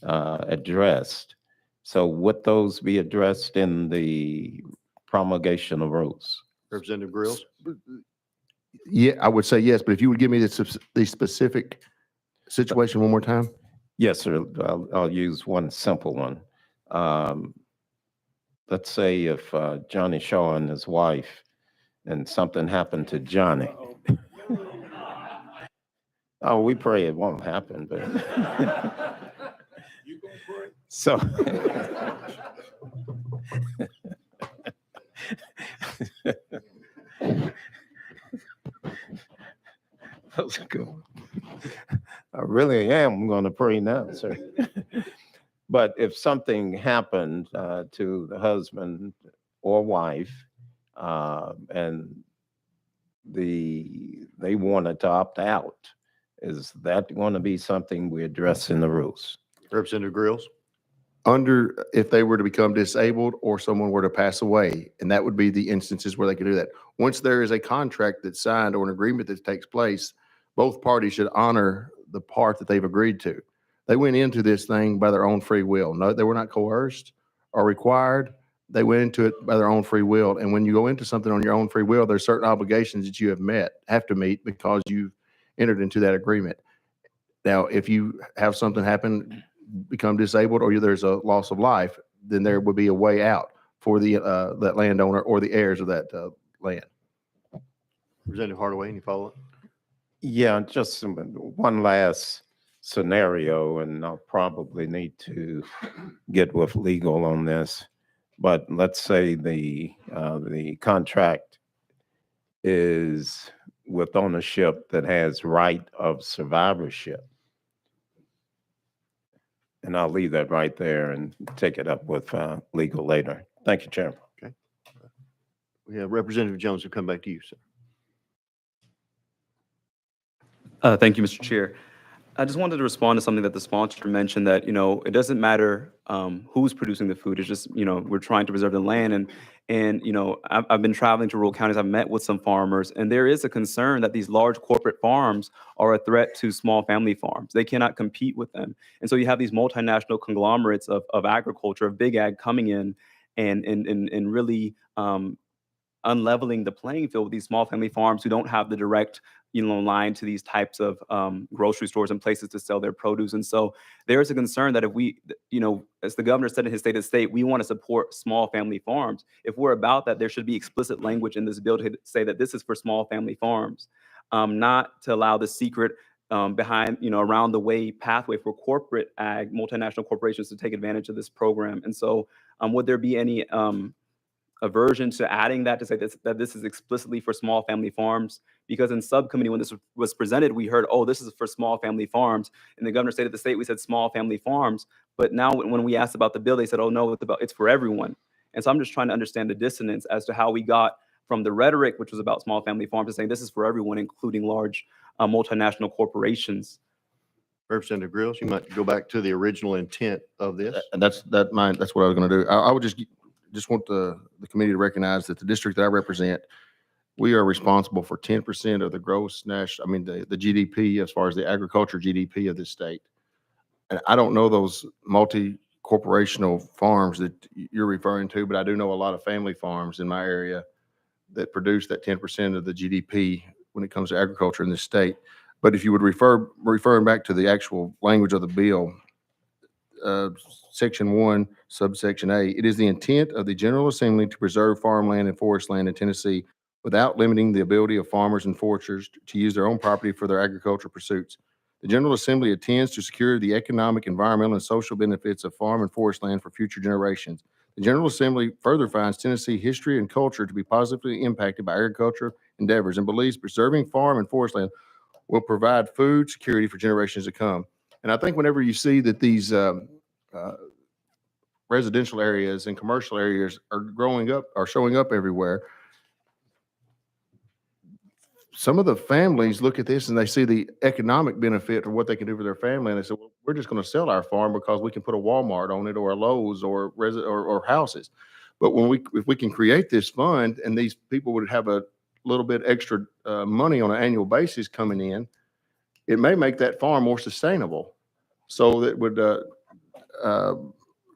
addressed. So would those be addressed in the promulgation of rules?
Representative Grills.
Yeah, I would say yes, but if you would give me the specific situation one more time.
Yes, sir. I'll use one simple one. Let's say if Johnny Shaw and his wife and something happened to Johnny. Oh, we pray it won't happen, but. So. That's good. I really am going to pray now, sir. But if something happened to the husband or wife, and they wanted to opt out, is that going to be something we address in the rules?
Representative Grills.
If they were to become disabled or someone were to pass away, and that would be the instances where they could do that. Once there is a contract that's signed or an agreement that takes place, both parties should honor the part that they've agreed to. They went into this thing by their own free will. No, they were not coerced or required. They went into it by their own free will. And when you go into something on your own free will, there's certain obligations that you have to meet because you've entered into that agreement. Now, if you have something happen, become disabled, or there's a loss of life, then there would be a way out for that landowner or the heirs of that land.
Representative Hardaway, any follow-up?
Yeah, just one last scenario, and I'll probably need to get with legal on this. But let's say the contract is with ownership that has right of survivorship. And I'll leave that right there and take it up with legal later. Thank you, Chairman.
Okay. We have Representative Jones will come back to you, sir.
Thank you, Mr. Chair. I just wanted to respond to something that the sponsor mentioned, that, it doesn't matter who's producing the food. It's just, we're trying to preserve the land. And I've been traveling to rural counties. I've met with some farmers, and there is a concern that these large corporate farms are a threat to small family farms. They cannot compete with them. And so you have these multinational conglomerates of agriculture, of big ag, coming in and really unleveling the playing field with these small family farms who don't have the direct line to these types of grocery stores and places to sell their produce. And so there is a concern that if we, as the governor said in his state of state, we want to support small family farms. If we're about that, there should be explicit language in this bill to say that this is for small family farms, not to allow the secret behind, around the way pathway for corporate ag, multinational corporations to take advantage of this program. And so would there be any aversion to adding that to say that this is explicitly for small family farms? Because in subcommittee, when this was presented, we heard, oh, this is for small family farms. And the governor stated the state, we said small family farms. But now when we asked about the bill, they said, oh, no, it's for everyone. And so I'm just trying to understand the dissonance as to how we got from the rhetoric, which was about small family farms, to saying this is for everyone, including large multinational corporations.
Representative Grills, you might go back to the original intent of this.
And that's what I was going to do. I would just want the committee to recognize that the district that I represent, we are responsible for 10% of the gross national, the GDP, as far as the agriculture GDP of this state. And I don't know those multi-corporational farms that you're referring to, but I do know a lot of family farms in my area that produce that 10% of the GDP when it comes to agriculture in this state. But if you would referring back to the actual language of the bill, Section 1, subsection A. It is the intent of the General Assembly to preserve farmland and forest land in Tennessee without limiting the ability of farmers and foresters to use their own property for their agricultural pursuits. The General Assembly intends to secure the economic, environmental, and social benefits of farm and forest land for future generations. The General Assembly further finds Tennessee history and culture to be positively impacted by agricultural endeavors and believes preserving farm and forest land will provide food security for generations to come. And I think whenever you see that these residential areas and commercial areas are growing up, are showing up everywhere, some of the families look at this and they see the economic benefit of what they can do for their family, and they say, well, we're just going to sell our farm because we can put a Walmart on it or a Lowe's or houses. But if we can create this fund and these people would have a little bit extra money on an annual basis coming in, it may make that farm more sustainable. So that would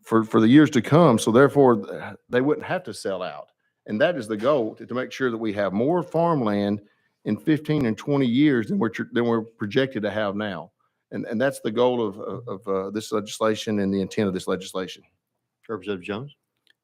for the years to come. So therefore, they wouldn't have to sell out. And that is the goal, to make sure that we have more farmland in 15 and 20 years than we're projected to have now. And that's the goal of this legislation and the intent of this legislation.
Representative Jones?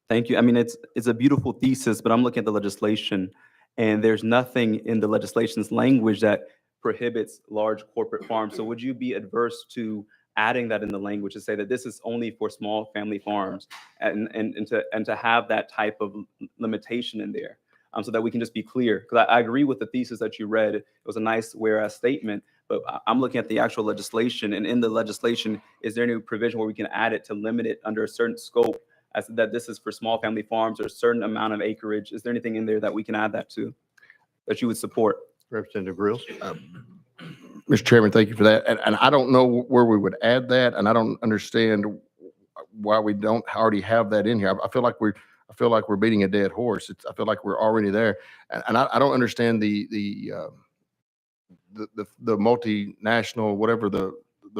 Thank you. I mean, it's a beautiful thesis, but I'm looking at the legislation, and there's nothing in the legislation's language that prohibits large corporate farms. So would you be adverse to adding that in the language to say that this is only for small family farms and to have that type of limitation in there, so that we can just be clear? Because I agree with the thesis that you read. It was a nice whereas statement, but I'm looking at the actual legislation, and in the legislation, is there any provision where we can add it to limit it under a certain scope, as that this is for small family farms or a certain amount of acreage? Is there anything in there that we can add that to, that you would support?
Representative Grills?
Mr. Chairman, thank you for that. And I don't know where we would add that, and I don't understand why we don't already have that in here. I feel like we're beating a dead horse. I feel like we're already there, and I don't understand the multinational, whatever the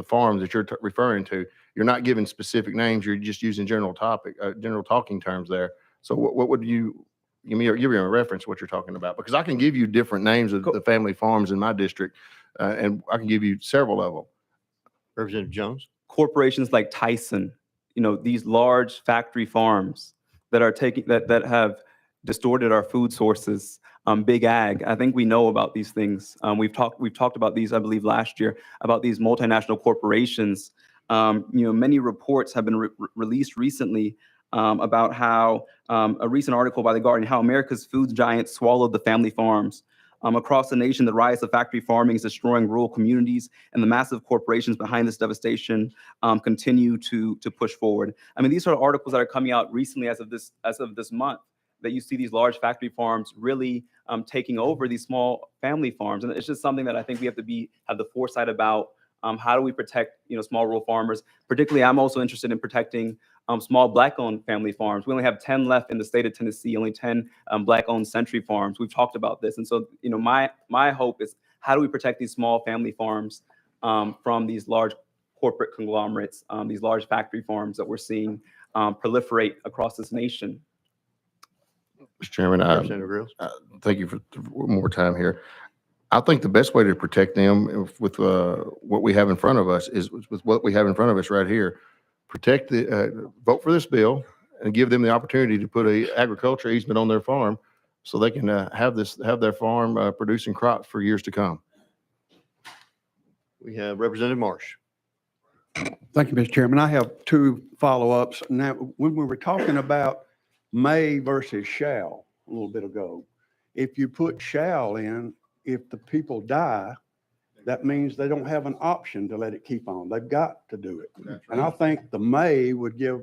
farms that you're referring to. You're not giving specific names. You're just using general talking terms there. So what would you give me a reference what you're talking about? Because I can give you different names of the family farms in my district, and I can give you several of them.
Representative Jones?
Corporations like Tyson, these large factory farms that are that have distorted our food sources, big ag. I think we know about these things. We've talked about these, I believe, last year, about these multinational corporations. Many reports have been released recently about how a recent article by The Guardian, how America's food giants swallowed the family farms. Across the nation, the rise of factory farming is destroying rural communities, and the massive corporations behind this devastation continue to push forward. I mean, these are articles that are coming out recently as of this month, that you see these large factory farms really taking over these small family farms. And it's just something that I think we have to have the foresight about. How do we protect, small rural farmers? Particularly, I'm also interested in protecting small Black-owned family farms. We only have 10 left in the state of Tennessee, only 10 Black-owned century farms. We've talked about this. And so, my hope is, how do we protect these small family farms from these large corporate conglomerates, these large factory farms that we're seeing proliferate across this nation?
Mr. Chairman,
Representative Grills?
thank you for one more time here. I think the best way to protect them with what we have in front of us is with what we have in front of us right here. Vote for this bill and give them the opportunity to put a agriculture easement on their farm so they can have their farm producing crops for years to come.
We have Representative Marsh.
Thank you, Mr. Chairman. I have two follow-ups. Now, when we were talking about may versus shall a little bit ago, if you put shall in, if the people die, that means they don't have an option to let it keep on. They've got to do it. And I think the may would give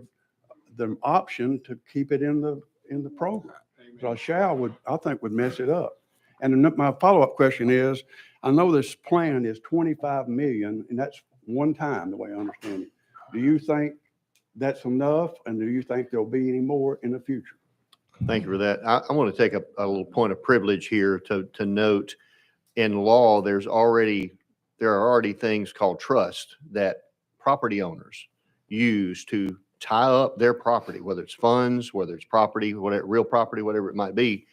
them option to keep it in the program. So shall I think would mess it up. And my follow-up question is, I know this plan is 25 million, and that's one time, the way I understand it. Do you think that's enough? And do you think there'll be any more in the future?
Thank you for that. I want to take a little point of privilege here to note, in law, there are already things called trust that property owners use to tie up their property, whether it's funds, whether it's property, whatever, real property, whatever it might be,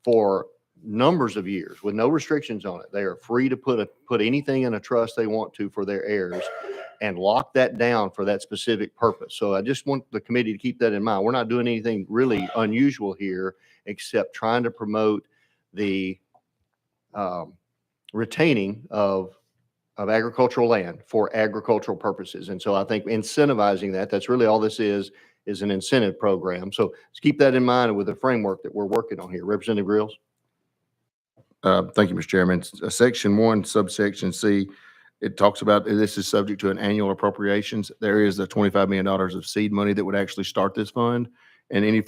for numbers of years with no restrictions on it. They are free to put anything in a trust they want to for their heirs. and lock that down for that specific purpose. So I just want the committee to keep that in mind. We're not doing anything really unusual here, except trying to promote the retaining of agricultural land for agricultural purposes. And so I think incentivizing that, that's really all this is an incentive program. So let's keep that in mind with the framework that we're working on here. Representative Grills?
Thank you, Mr. Chairman. Section 1, subsection C, it talks about this is subject to an annual appropriations. There is the $25 million of seed money that would actually start this fund. And any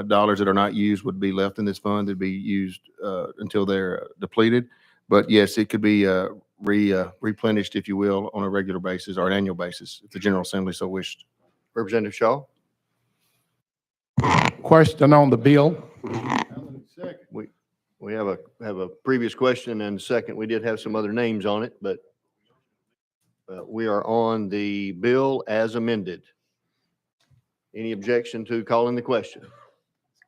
dollars that are not used would be left in this fund. They'd be used until they're depleted. But yes, it could be replenished, if you will, on a regular basis or an annual basis, if the General Assembly so wished.
Representative Shaw?
Question on the bill.
We have a previous question and second. We did have some other names on it, but we are on the bill as amended. Any objection to calling the question?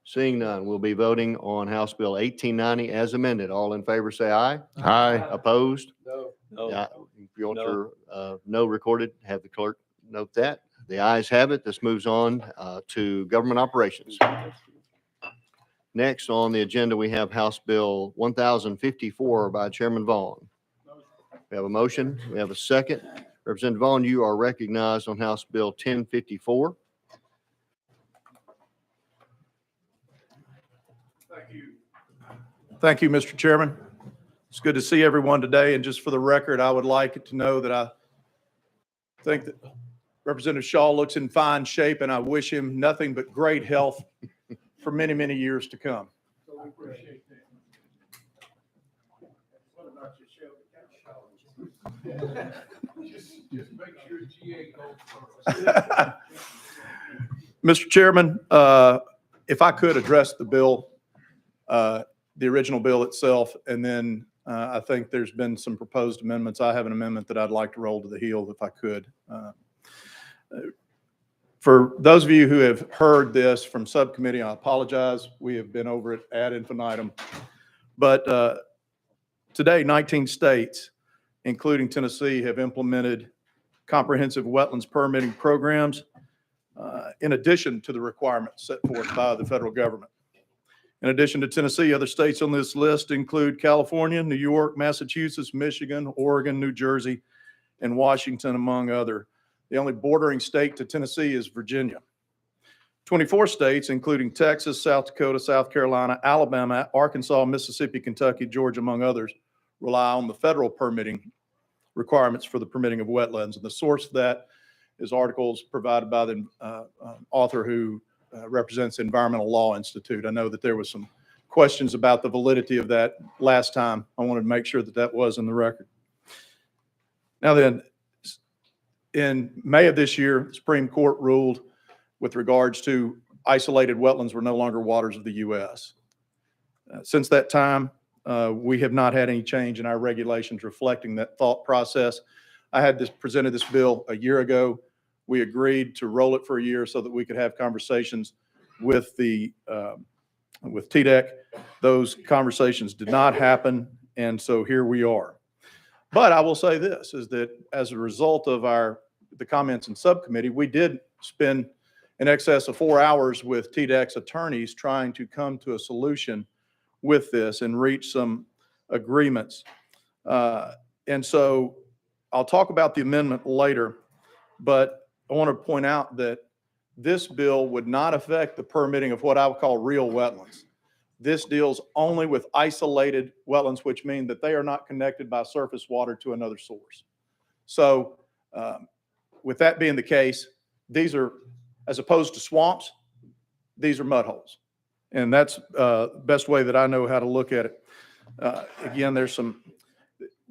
Seeing none, we'll be voting on House Bill 1890 as amended. All in favor, say aye.
Aye.
Opposed?
No.
Yeah, if you want your no recorded, have the clerk note that. The ayes have it. This moves on to government operations. Next on the agenda, we have House Bill 1054 by Chairman Vaughn. We have a motion. We have a second. Representative Vaughn, you are recognized on House Bill 1054.
Thank you, Mr. Chairman. It's good to see everyone today. And just for the record, I would like it to know that I think that Representative Shaw looks in fine shape, and I wish him nothing but great health for many, many years to come.
So we appreciate that. Just make sure GA goes first.
Mr. Chairman, if I could address the bill, the original bill itself, and then I think there's been some proposed amendments. I have an amendment that I'd like to roll to the heel if I could. For those of you who have heard this from subcommittee, I apologize. We have been over it ad infinitum. But today, 19 states, including Tennessee, have implemented comprehensive wetlands permitting programs in addition to the requirements set forth by the federal government. In addition to Tennessee, other states on this list include California, New York, Massachusetts, Michigan, Oregon, New Jersey, and Washington, among other. The only bordering state to Tennessee is Virginia. 24 states, including Texas, South Dakota, South Carolina, Alabama, Arkansas, Mississippi, Kentucky, Georgia, among others, rely on the federal permitting requirements for the permitting of wetlands. And the source of that is articles provided by the author who represents the Environmental Law Institute. I know that there was some questions about the validity of that last time. I wanted to make sure that that was in the record. Now then, in May of this year, the Supreme Court ruled with regards to isolated wetlands were no longer waters of the U.S. Since that time, we have not had any change in our regulations reflecting that thought process. I had presented this bill a year ago. We agreed to roll it for a year so that we could have conversations with with TDEC. Those conversations did not happen, and so here we are. But I will say this, is that as a result of the comments in subcommittee, we did spend in excess of 4 hours with TDEC's attorneys trying to come to a solution with this and reach some agreements. And so I'll talk about the amendment later, but I want to point out that this bill would not affect the permitting of what I would call real wetlands. This deals only with isolated wetlands, which mean that they are not connected by surface water to another source. So with that being the case, these are, as opposed to swamps, these are mud holes. And that's the best way that I know how to look at it. Again, there's some,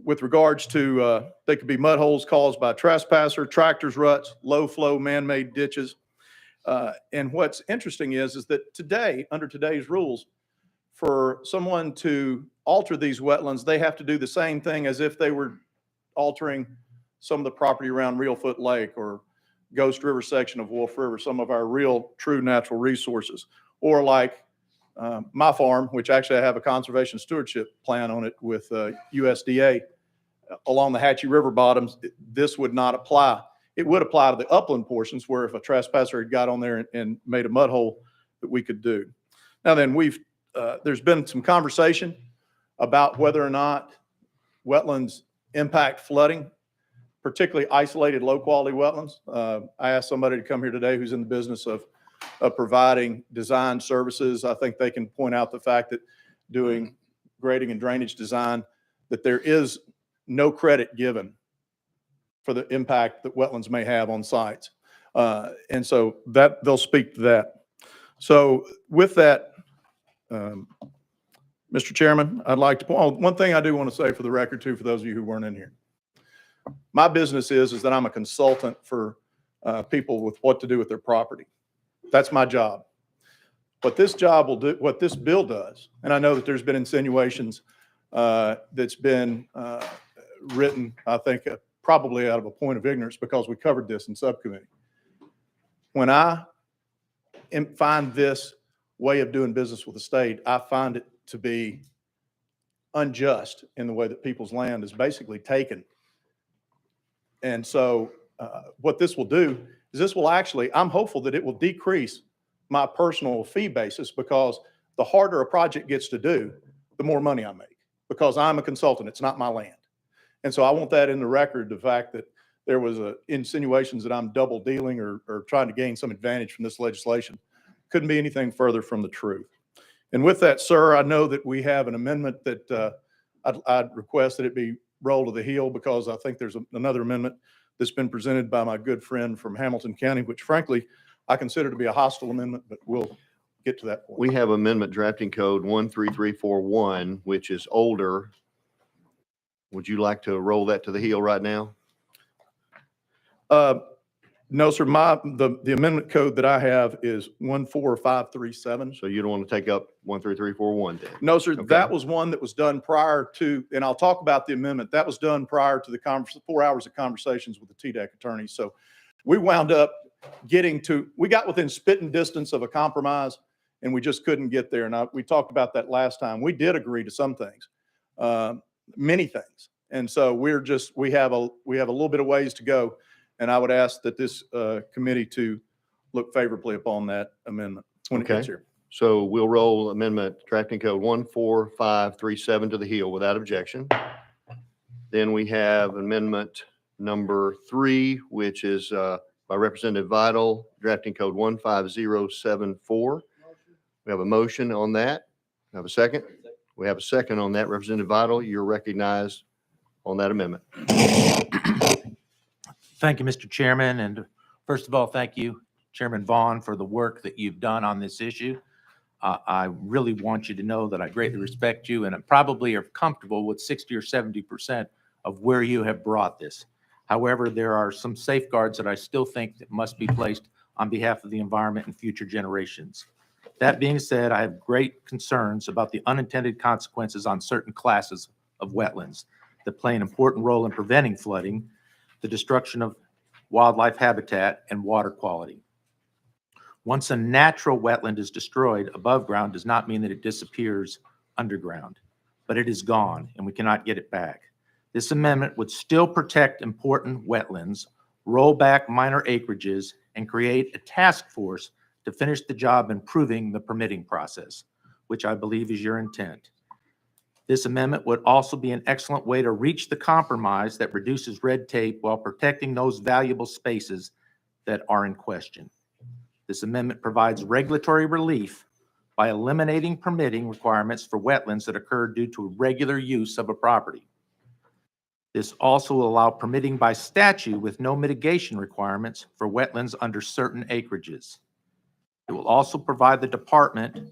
with regards to, they could be mud holes caused by trespasser, tractors, ruts, low flow, man-made ditches. And what's interesting is that today, under today's rules, for someone to alter these wetlands, they have to do the same thing as if they were altering some of the property around Reelfoot Lake or Ghost River section of Wolf River, some of our real true natural resources. Or like my farm, which actually I have a conservation stewardship plan on it with USDA. along the Hatchie River bottoms, this would not apply. It would apply to the upland portions where if a trespasser had got on there and made a mud hole that we could do. Now then, there's been some conversation about whether or not wetlands impact flooding, particularly isolated low-quality wetlands. I asked somebody to come here today who's in the business of providing design services. I think they can point out the fact that doing grading and drainage design, that there is no credit given for the impact that wetlands may have on sites. And so that they'll speak to that. So with that, Mr. Chairman, I'd like to point, one thing I do want to say for the record too, for those of you who weren't in here. My business is that I'm a consultant for people with what to do with their property. That's my job. What this job will do, what this bill does, and I know that there's been insinuations that's been written, I think, probably out of a point of ignorance because we covered this in subcommittee. When I find this way of doing business with the state, I find it to be unjust in the way that people's land is basically taken. And so what this will do is this will actually, I'm hopeful that it will decrease my personal fee basis because the harder a project gets to do, the more money I make because I'm a consultant. It's not my land. And so I want that in the record, the fact that there was insinuations that I'm double dealing or trying to gain some advantage from this legislation. Couldn't be anything further from the truth. And with that, sir, I know that we have an amendment that I'd request that it be rolled to the heel because I think there's another amendment that's been presented by my good friend from Hamilton County, which frankly, I consider to be a hostile amendment, but we'll get to that point.
We have amendment drafting code 13341, which is older. Would you like to roll that to the heel right now?
No, sir. The amendment code that I have is 14537.
So you don't want to take up 13341 then?
No, sir.
Okay.
That was one that was done prior to, and I'll talk about the amendment. That was done prior to the 4 hours of conversations with the TDEC attorney. So we wound up we got within spitting distance of a compromise and we just couldn't get there. And we talked about that last time. We did agree to some things, many things. And so we have a little bit of ways to go. And I would ask that this committee to look favorably upon that amendment when it gets here.
So we'll roll amendment drafting code 14537 to the heel without objection. Then we have amendment number 3, which is by Representative Vital, drafting code 15074. We have a motion on that. Have a second? We have a second on that. Representative Vital, you're recognized on that amendment.
Thank you, Mr. Chairman. And first of all, thank you, Chairman Vaughn, for the work that you've done on this issue. I really want you to know that I greatly respect you and I probably are comfortable with 60 or 70% of where you have brought this. However, there are some safeguards that I still think that must be placed on behalf of the environment and future generations. That being said, I have great concerns about the unintended consequences on certain classes of wetlands that play an important role in preventing flooding, the destruction of wildlife habitat, and water quality. Once a natural wetland is destroyed above ground does not mean that it disappears underground, but it is gone and we cannot get it back. This amendment would still protect important wetlands, roll back minor acreages, and create a task force to finish the job improving the permitting process, which I believe is your intent. This amendment would also be an excellent way to reach the compromise that reduces red tape while protecting those valuable spaces that are in question. This amendment provides regulatory relief by eliminating permitting requirements for wetlands that occur due to regular use of a property. This also will allow permitting by statute with no mitigation requirements for wetlands under certain acreages. It will also provide the department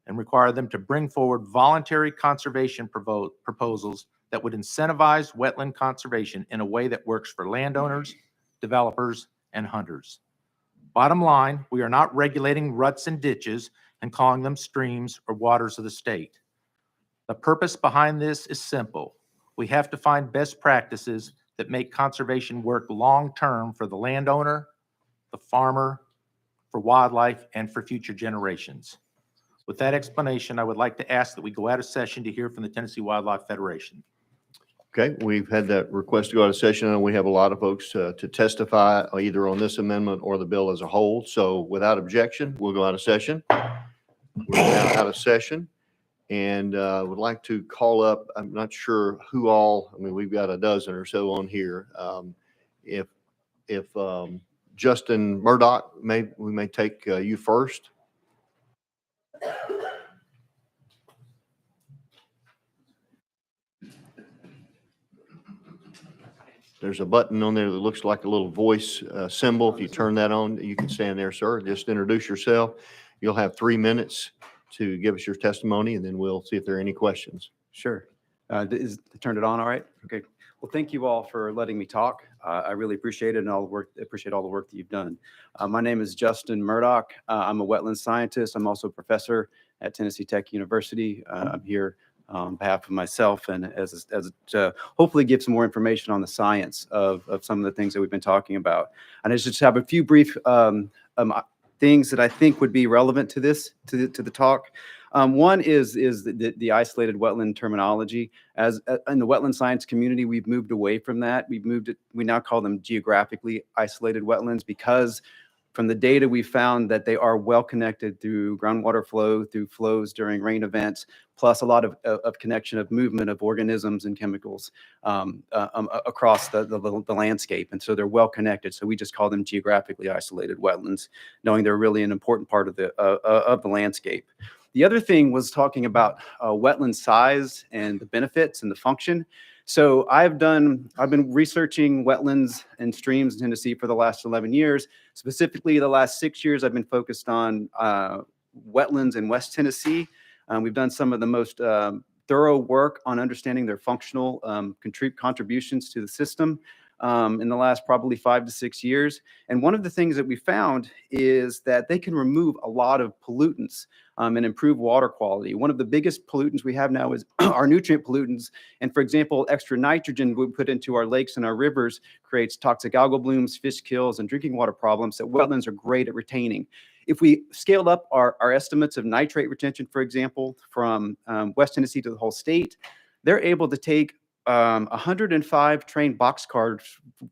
and require them to bring forward voluntary conservation proposals that would incentivize wetland conservation in a way that works for landowners, developers, and hunters. Bottom line, we are not regulating ruts and ditches and calling them streams or waters of the state. The purpose behind this is simple. We have to find best practices that make conservation work long-term for the landowner, the farmer, for wildlife, and for future generations. With that explanation, I would like to ask that we go out of session to hear from the Tennessee Wildlife Federation.
Okay, we've had that request to go out of session, and we have a lot of folks to testify either on this amendment or the bill as a whole. So without objection, we'll go out of session. We're now out of session, and would like to call up, I'm not sure who all, I mean, we've got a dozen or so on here. If Justin Murdoch, we may take you first. There's a button on there that looks like a little voice symbol. If you turn that on, you can stand there, sir. Just introduce yourself. You'll have 3 minutes to give us your testimony, and then we'll see if there are any questions.
Sure. Turned it on all right? Okay. Well, thank you all for letting me talk. I really appreciate it and appreciate all the work that you've done. My name is Justin Murdoch. I'm a wetland scientist. I'm also a professor at Tennessee Tech University. I'm here on behalf of myself and as hopefully give some more information on the science of some of the things that we've been talking about. And I just have a few brief things that I think would be relevant to this, to the talk. One is the isolated wetland terminology. As in the wetland science community, we've moved away from that. We now call them geographically isolated wetlands because from the data we found that they are well connected through groundwater flow, through flows during rain events, plus a lot of connection of movement of organisms and chemicals across the landscape. And so they're well connected. So we just call them geographically isolated wetlands, knowing they're really an important part of the landscape. The other thing was talking about wetland size and the benefits and the function. So I've been researching wetlands and streams in Tennessee for the last 11 years. Specifically, the last 6 years, I've been focused on wetlands in West Tennessee. We've done some of the most thorough work on understanding their functional contributions to the system in the last probably 5 to 6 years. And one of the things that we found is that they can remove a lot of pollutants and improve water quality. One of the biggest pollutants we have now is our nutrient pollutants. And for example, extra nitrogen we put into our lakes and our rivers creates toxic algal blooms, fish kills, and drinking water problems that wetlands are great at retaining. If we scaled up our estimates of nitrate retention, for example, from West Tennessee to the whole state, they're able to take 105 train boxcars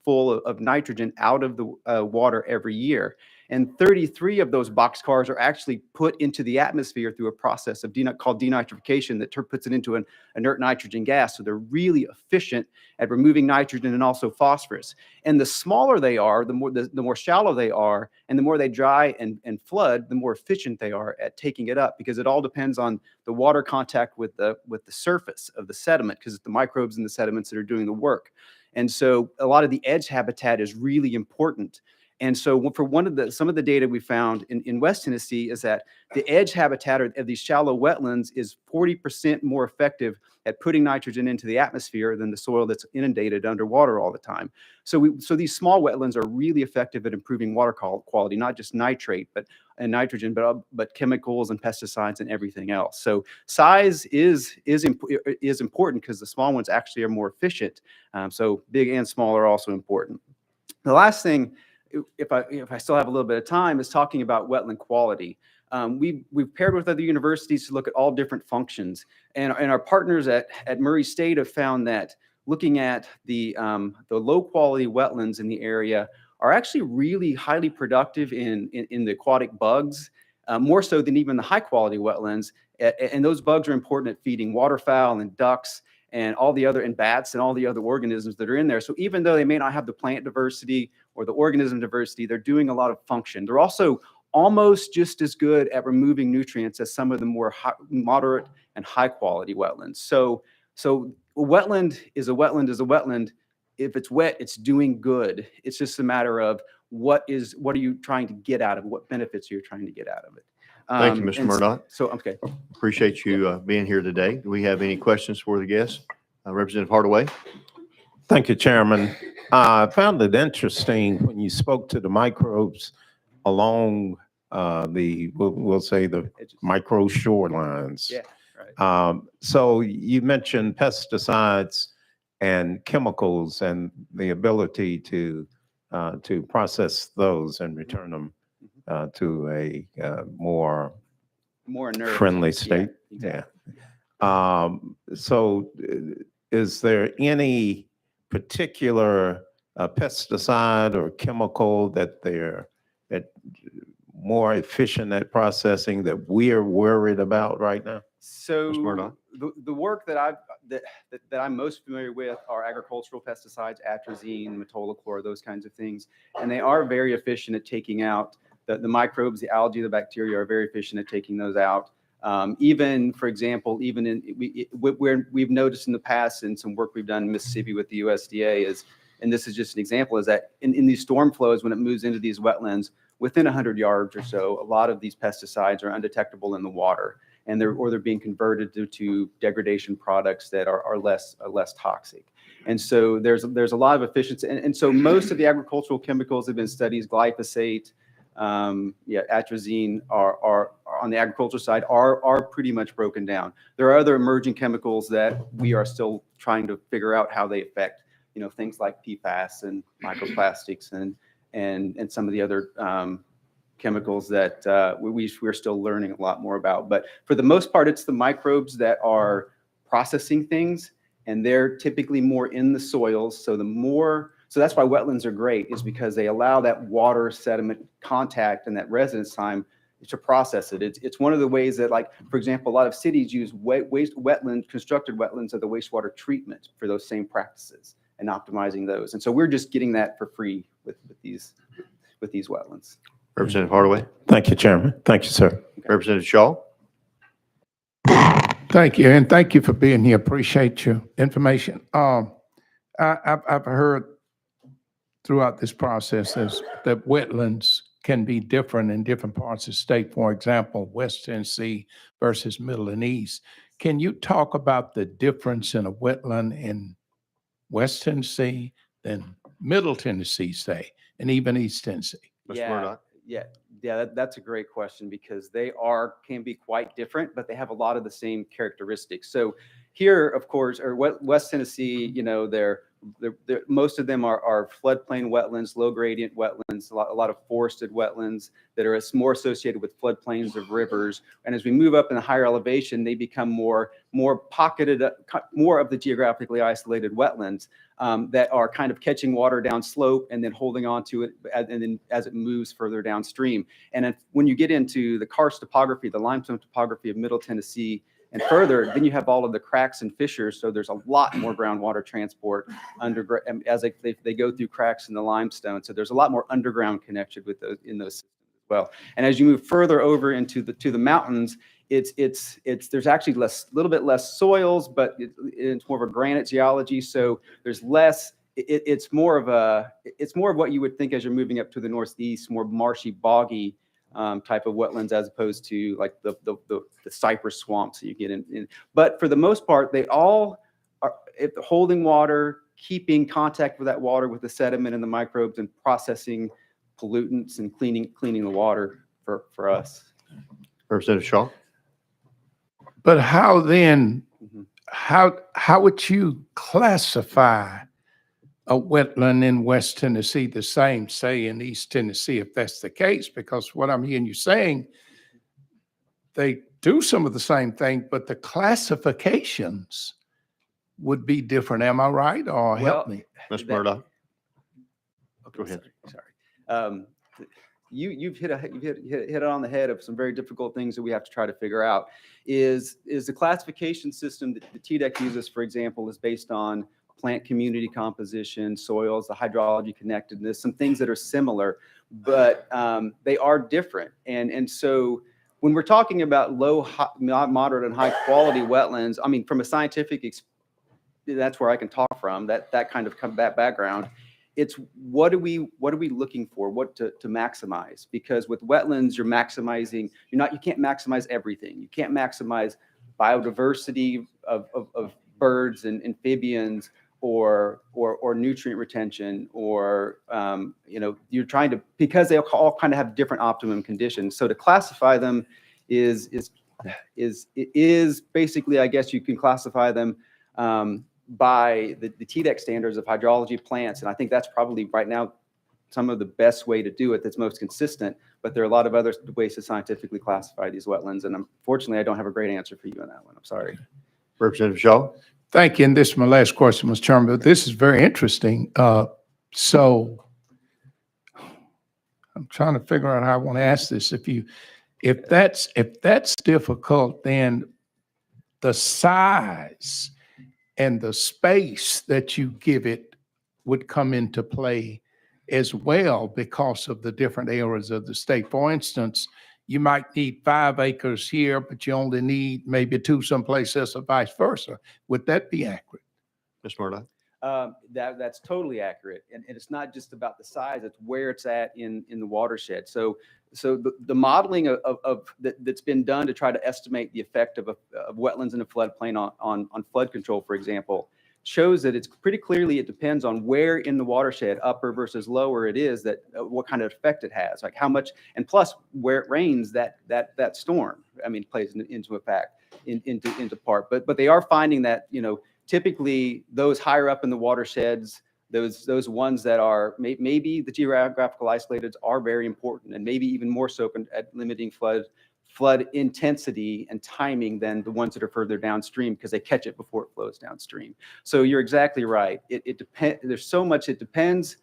full of nitrogen out of the water every year. And 33 of those boxcars are actually put into the atmosphere through a process of called denitrification that puts it into an inert nitrogen gas. So they're really efficient at removing nitrogen and also phosphorus. And the smaller they are, the more shallow they are, and the more they dry and flood, the more efficient they are at taking it up, because it all depends on the water contact with the surface of the sediment, because it's the microbes in the sediments that are doing the work. And so a lot of the edge habitat is really important. And so for some of the data we found in West Tennessee is that the edge habitat of these shallow wetlands is 40% more effective at putting nitrogen into the atmosphere than the soil that's inundated underwater all the time. So these small wetlands are really effective at improving water quality, not just nitrate, and nitrogen, but chemicals and pesticides and everything else. So size is important because the small ones actually are more efficient. So big and small are also important. The last thing, if I still have a little bit of time, is talking about wetland quality. We've paired with other universities to look at all different functions, and our partners at Murray State have found that looking at the low quality wetlands in the area are actually really highly productive in the aquatic bugs, more so than even the high quality wetlands. And those bugs are important at feeding waterfowl and ducks and bats and all the other organisms that are in there. So even though they may not have the plant diversity or the organism diversity, they're doing a lot of function. They're also almost just as good at removing nutrients as some of the more moderate and high quality wetlands. So a wetland is a wetland. If it's wet, it's doing good. It's just a matter of what are you trying to get out of it? What benefits are you trying to get out of it?
Thank you, Mr. Murdoch.
So, okay.
Appreciate you being here today. Do we have any questions for the guests? Representative Hardaway.
Thank you, Chairman. I found it interesting when you spoke to the microbes along we'll say the micro shorelines.
Yeah, right.
So you mentioned pesticides and chemicals and the ability to process those and return them to a more
inert,
friendly state.
Yeah, exactly.
So is there any particular pesticide or chemical that they're more efficient at processing that we are worried about right now?
So
Murdock.
the work that I'm most familiar with are agricultural pesticides, atrazine, metolachlor, those kinds of things. And they are very efficient at taking out the microbes, the algae, the bacteria are very efficient at taking those out. Even, for example, even we've noticed in the past in some work we've done in Mississippi with the USDA is, and this is just an example, is that in these storm flows, when it moves into these wetlands, within 100 yards or so, a lot of these pesticides are undetectable in the water, and they're being converted to degradation products that are less toxic. And so there's a lot of efficiency, and so most of the agricultural chemicals have been studied, glyphosate, atrazine are on the agriculture side are pretty much broken down. There are other emerging chemicals that we are still trying to figure out how they affect, things like PFAS and microplastics and some of the other chemicals that we're still learning a lot more about. But for the most part, it's the microbes that are processing things, and they're typically more in the soils. So that's why wetlands are great, is because they allow that water sediment contact and that residence time to process it. It's one of the ways that, like, for example, a lot of cities use constructed wetlands as the wastewater treatment for those same practices and optimizing those. And so we're just getting that for free with these wetlands.
Representative Hardaway.
Thank you, Chairman. Thank you, sir.
Representative Shaw.
Thank you, and thank you for being here. Appreciate your information. I've heard throughout this process is that wetlands can be different in different parts of the state. For example, West Tennessee versus Middle and East. Can you talk about the difference in a wetland in West Tennessee than Middle Tennessee, say, and even East Tennessee?
Mr. Murdock.
That's a great question, because they can be quite different, but they have a lot of the same characteristics. So here, of course, or West Tennessee, most of them are floodplain wetlands, low gradient wetlands, a lot of forested wetlands that are more associated with floodplains of rivers. And as we move up in a higher elevation, they become more pocketed, more of the geographically isolated wetlands that are kind of catching water down slope and then holding on to it, and then as it moves further downstream. And when you get into the karst topography, the limestone topography of Middle Tennessee and further, then you have all of the cracks and fissures. So there's a lot more groundwater transport as they go through cracks in the limestone. So there's a lot more underground connection with those in those systems as well. And as you move further over into the mountains, there's actually a little bit less soils, but it's more of a granite geology. So there's less. It's more of what you would think as you're moving up to the northeast, more marshy, boggy type of wetlands, as opposed to like the cypress swamps that you get in. But for the most part, they all are holding water, keeping contact with that water with the sediment and the microbes, and processing pollutants and cleaning the water for us.
Representative Shaw.
But how then, how would you classify a wetland in West Tennessee the same, say, in East Tennessee, if that's the case? Because what I'm hearing you saying, they do some of the same thing, but the classifications would be different. Am I right? Or help me?
Mr. Murdock.
Okay,
Go ahead.
Sorry. You've hit it on the head of some very difficult things that we have to try to figure out. Is the classification system that the TDEC uses, for example, is based on plant community composition, soils, the hydrology connectedness, some things that are similar, but they are different. And so when we're talking about low, moderate, and high quality wetlands, I mean, from a scientific, that's where I can talk from, that kind of that background. It's what are we looking for? What to maximize? Because with wetlands, you're maximizing. You can't maximize everything. You can't maximize biodiversity of birds and amphibians, or nutrient retention, or you're trying to, because they all kind of have different optimum conditions. So to classify them is basically, I guess you can classify them by the TDEC standards of hydrology plants. And I think that's probably right now some of the best way to do it, that's most consistent. But there are a lot of other ways to scientifically classify these wetlands. And unfortunately, I don't have a great answer for you on that one. I'm sorry.
Representative Shaw.
Thank you. And this is my last question, Mr. Chairman, but this is very interesting. So I'm trying to figure out how I want to ask this. If that's difficult, then the size and the space that you give it would come into play as well because of the different areas of the state. For instance, you might need 5 acres here, but you only need maybe 2 someplace else or vice versa. Would that be accurate?
Mr. Murdock?
That's totally accurate. And it's not just about the size, it's where it's at in the watershed. So the modeling that's been done to try to estimate the effect of wetlands in a floodplain on flood control, for example, shows that it's pretty clearly, it depends on where in the watershed, upper versus lower it is, that what kind of effect it has, like how much, and plus where it rains, that storm, I mean, plays into effect, into part. But they are finding that, typically those higher up in the watersheds, those ones that are maybe the geographical isolateds are very important, and maybe even more so at limiting flood intensity and timing than the ones that are further downstream, because they catch it before it flows downstream. So you're exactly right. It depends. There's so much it depends,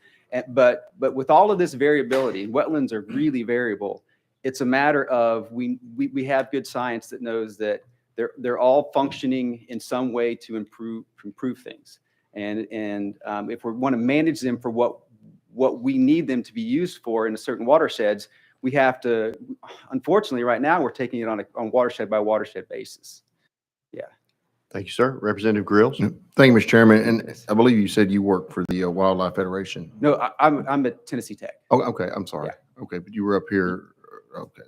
but with all of this variability, wetlands are really variable. It's a matter of we have good science that knows that they're all functioning in some way to improve things. And if we want to manage them for what we need them to be used for in a certain watersheds, we have to, unfortunately, right now, we're taking it on watershed by watershed basis. Yeah.
Thank you, sir. Representative Grills?
Thank you, Mr. Chairman. And I believe you said you work for the Wildlife Federation.
No, I'm at Tennessee Tech.
Oh, okay. I'm sorry. Okay, but you were up here. Okay.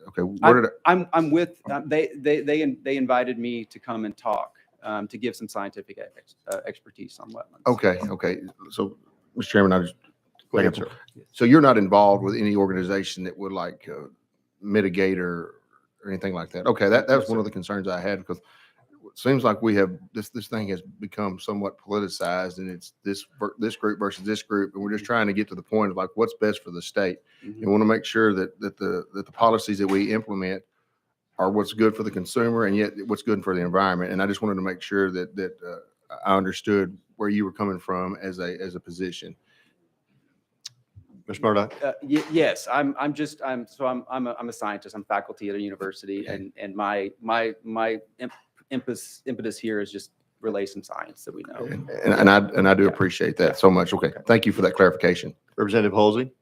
I'm with, they invited me to come and talk, to give some scientific expertise on wetlands.
Okay. So, Mr. Chairman, I just.
Go ahead, sir.
So you're not involved with any organization that would like mitigate or anything like that? Okay, that was one of the concerns I had, because it seems like we have, this thing has become somewhat politicized, and it's this group versus this group, and we're just trying to get to the point of like what's best for the state.
Mhm.
And want to make sure that the policies that we implement are what's good for the consumer and yet what's good for the environment. And I just wanted to make sure that I understood where you were coming from as a position.
Mr. Murdock?
Yes, I'm a scientist. I'm faculty at a university, and my impetus here is just relay some science that we know.
And I do appreciate that so much. Okay, thank you for that clarification.
Representative Halsey?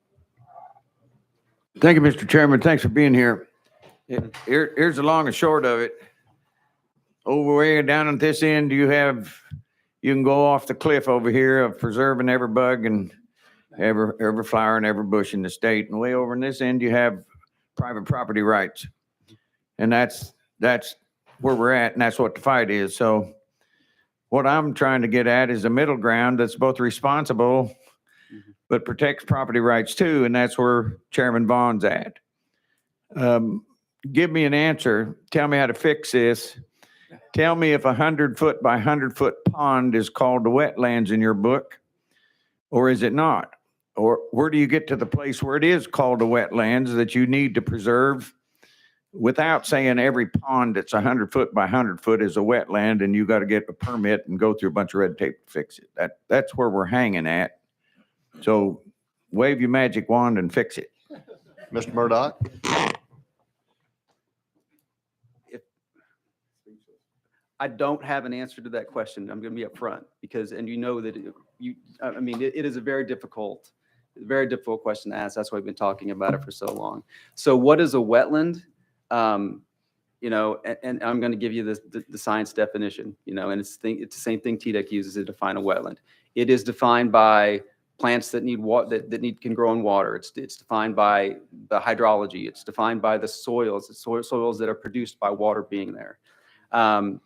Thank you, Mr. Chairman. Thanks for being here. Here's the long and short of it. Over way down at this end, you can go off the cliff over here of preserving every bug and every flower and every bush in the state. And way over in this end, you have private property rights. And that's where we're at, and that's what the fight is. So what I'm trying to get at is a middle ground that's both responsible, but protects property rights too, and that's where Chairman Vaughn's at. Give me an answer. Tell me how to fix this. Tell me if 100-foot by 100-foot pond is called a wetlands in your book, or is it not? Or where do you get to the place where it is called a wetlands that you need to preserve without saying every pond that's 100-foot by 100-foot is a wetland and you got to get a permit and go through a bunch of red tape to fix it? That's where we're hanging at. So wave your magic wand and fix it.
Mr. Murdock?
I don't have an answer to that question. I'm going to be upfront because, and you know that it is a very difficult question to ask. That's why we've been talking about it for so long. So what is a wetland? And I'm going to give you the science definition, and it's the same thing TDEC uses to define a wetland. It is defined by plants that need water, that can grow in water. It's defined by the hydrology. It's defined by the soils, soils that are produced by water being there. And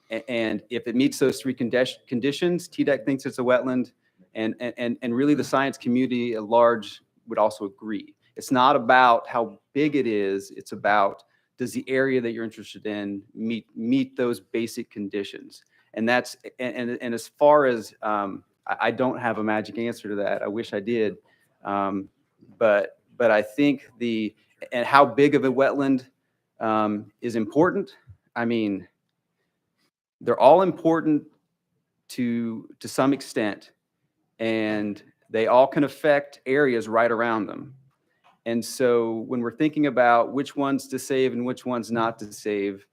if it meets those three conditions, TDEC thinks it's a wetland, and really the science community at large would also agree. It's not about how big it is, it's about, does the area that you're interested in meet those basic conditions? And that's, and as far as, I don't have a magic answer to that. I wish I did. But I think and how big of a wetland is important. I mean, they're all important to some extent, and they all can affect areas right around them. And so when we're thinking about which ones to save and which ones not to save,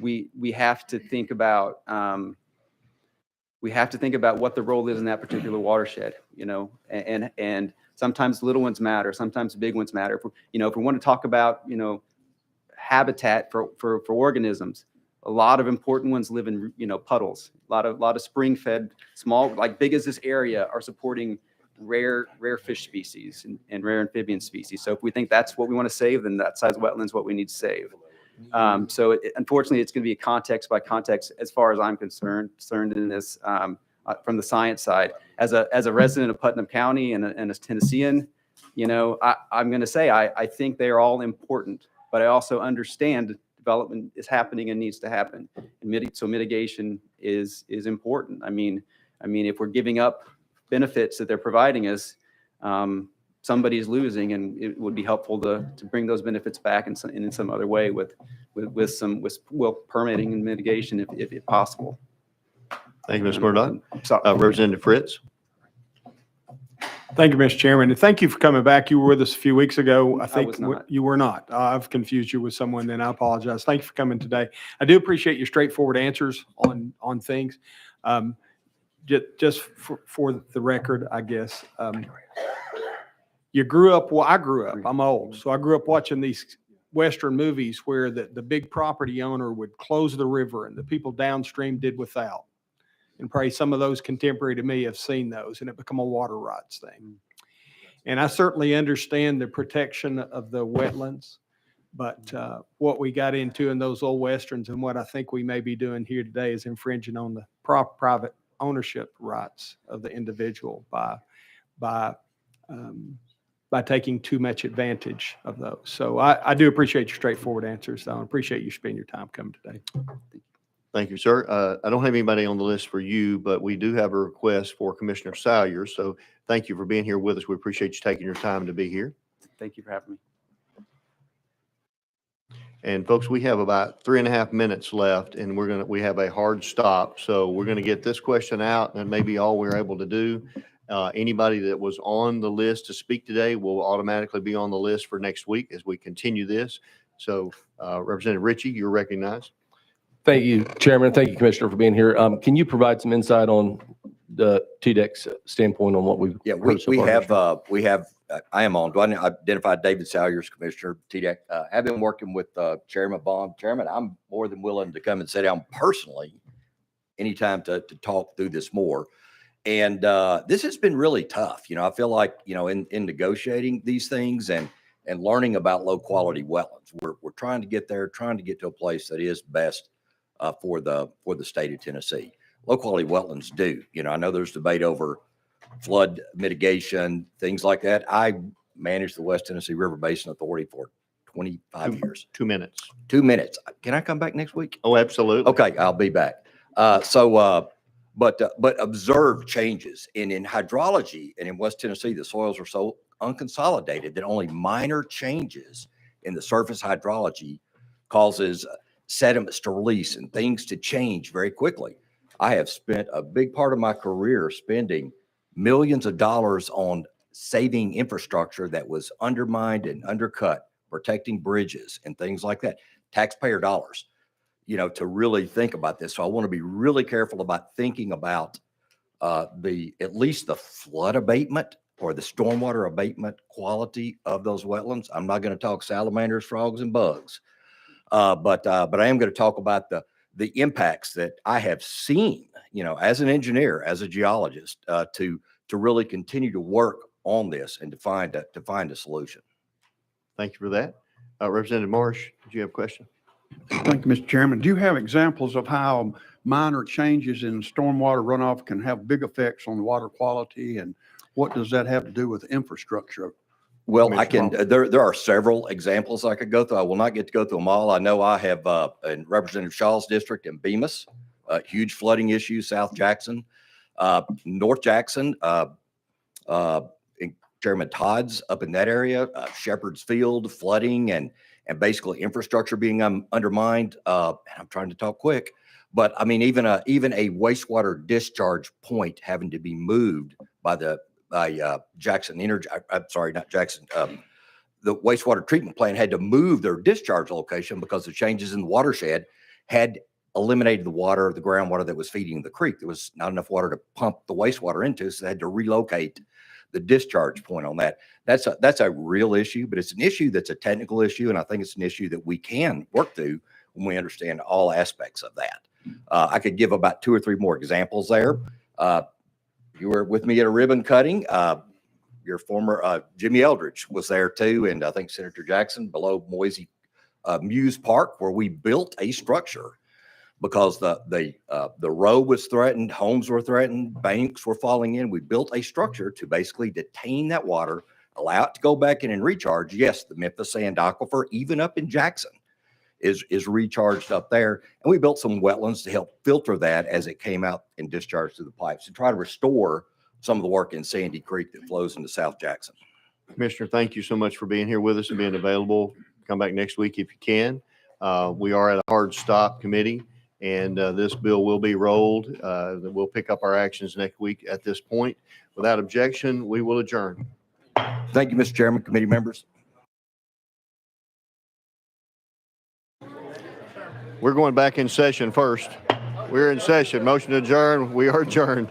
we have to think about what the role is in that particular watershed, and sometimes little ones matter, sometimes big ones matter. If we want to talk about, habitat for organisms, a lot of important ones live in, puddles. A lot of spring-fed, small, like big as this area, are supporting rare fish species and rare amphibian species. So if we think that's what we want to save, then that size wetlands what we need to save. So unfortunately, it's going to be a context by context as far as I'm concerned in this from the science side. As a resident of Putnam County and a Tennessean, I'm going to say I think they are all important, but I also understand development is happening and needs to happen. And so mitigation is important. I mean, if we're giving up benefits that they're providing us, somebody's losing, and it would be helpful to bring those benefits back in some other way with permitting and mitigation if possible.
Thank you, Ms. Murdoch.
Sorry.
Representative Fritz.
Thank you, Mr. Chairman, and thank you for coming back. You were with us a few weeks ago. I think
was not.
you were not. I've confused you with someone, then I apologize. Thank you for coming today. I do appreciate your straightforward answers on things. Just for the record, I guess, you grew up, well, I grew up, I'm old, so I grew up watching these Western movies where the big property owner would close the river and the people downstream did without. And probably some of those contemporary to me have seen those, and it become a water rights thing. And I certainly understand the protection of the wetlands, but what we got into in those old Westerns and what I think we may be doing here today is infringing on the private ownership rights of the individual by taking too much advantage of those. So I do appreciate your straightforward answers, though. I appreciate you spending your time coming today.
Thank you, sir. I don't have anybody on the list for you, but we do have a request for Commissioner Salyers. So thank you for being here with us. We appreciate you taking your time to be here.
Thank you for having me.
And folks, we have about 3.5 minutes left, and we have a hard stop. So we're going to get this question out, and maybe all we're able to do. Anybody that was on the list to speak today will automatically be on the list for next week as we continue this. So Representative Ritchie, you're recognized.
Thank you, Chairman. Thank you, Commissioner, for being here. Can you provide some insight on the TDEC's standpoint on what we've
Yeah,
heard so far?
I am on. Do I identify David Salyers, Commissioner, TDEC? I've been working with Chairman Bond. Chairman, I'm more than willing to come and sit down personally anytime to talk through this more. And this has been really tough. I feel like, in negotiating these things and learning about low quality wetlands, we're trying to get there, trying to get to a place that is best for the state of Tennessee. Low quality wetlands do. I know there's debate over flood mitigation, things like that. I managed the West Tennessee River Basin Authority for 25 years.
2 minutes.
2 minutes. Can I come back next week?
Oh, absolutely.
Okay, I'll be back. But observed changes. And in hydrology and in West Tennessee, the soils are so unconsolidated that only minor changes in the surface hydrology causes sediments to release and things to change very quickly. I have spent a big part of my career spending millions of dollars on saving infrastructure that was undermined and undercut, protecting bridges and things like that. Taxpayer dollars, to really think about this. So I want to be really careful about thinking about at least the flood abatement or the stormwater abatement quality of those wetlands. I'm not going to talk salamanders, frogs, and bugs, but I am going to talk about the impacts that I have seen, as an engineer, as a geologist, to really continue to work on this and to find a solution.
Thank you for that. Representative Marsh, did you have a question?
Thank you, Mr. Chairman. Do you have examples of how minor changes in stormwater runoff can have big effects on water quality, and what does that have to do with infrastructure?
Well, there are several examples I could go through. I will not get to go through them all. I know I have in Representative Shaw's district in Bemis, huge flooding issues, South Jackson, North Jackson, Chairman Todd's up in that area, Shepherd's Field flooding and basically infrastructure being undermined. And I'm trying to talk quick, But I mean, even a wastewater discharge point having to be moved by Jackson Energy, I'm sorry, not Jackson, the wastewater treatment plant had to move their discharge location because the changes in the watershed had eliminated the groundwater that was feeding the creek. There was not enough water to pump the wastewater into, so they had to relocate the discharge point on that. That's a real issue, but it's an issue that's a technical issue, and I think it's an issue that we can work through when we understand all aspects of that. I could give about 2 or 3 more examples there. You were with me at a ribbon cutting. Your former Jimmy Eldridge was there too, and I think Senator Jackson below Moisey Muse Park, where we built a structure because the road was threatened, homes were threatened, banks were falling in. We built a structure to basically detain that water, allow it to go back in and recharge. Yes, the Memphis Sand Aquifer, even up in Jackson, is recharged up there. And we built some wetlands to help filter that as it came out and discharged through the pipes to try to restore some of the work in Sandy Creek that flows into South Jackson.
Commissioner, thank you so much for being here with us and being available. Come back next week if you can. We are at a hard stop committee, and this bill will be rolled. We'll pick up our actions next week at this point. Without objection, we will adjourn.
Thank you, Mr. Chairman, committee members.
We're going back in session first. We're in session. Motion to adjourn. We are adjourned.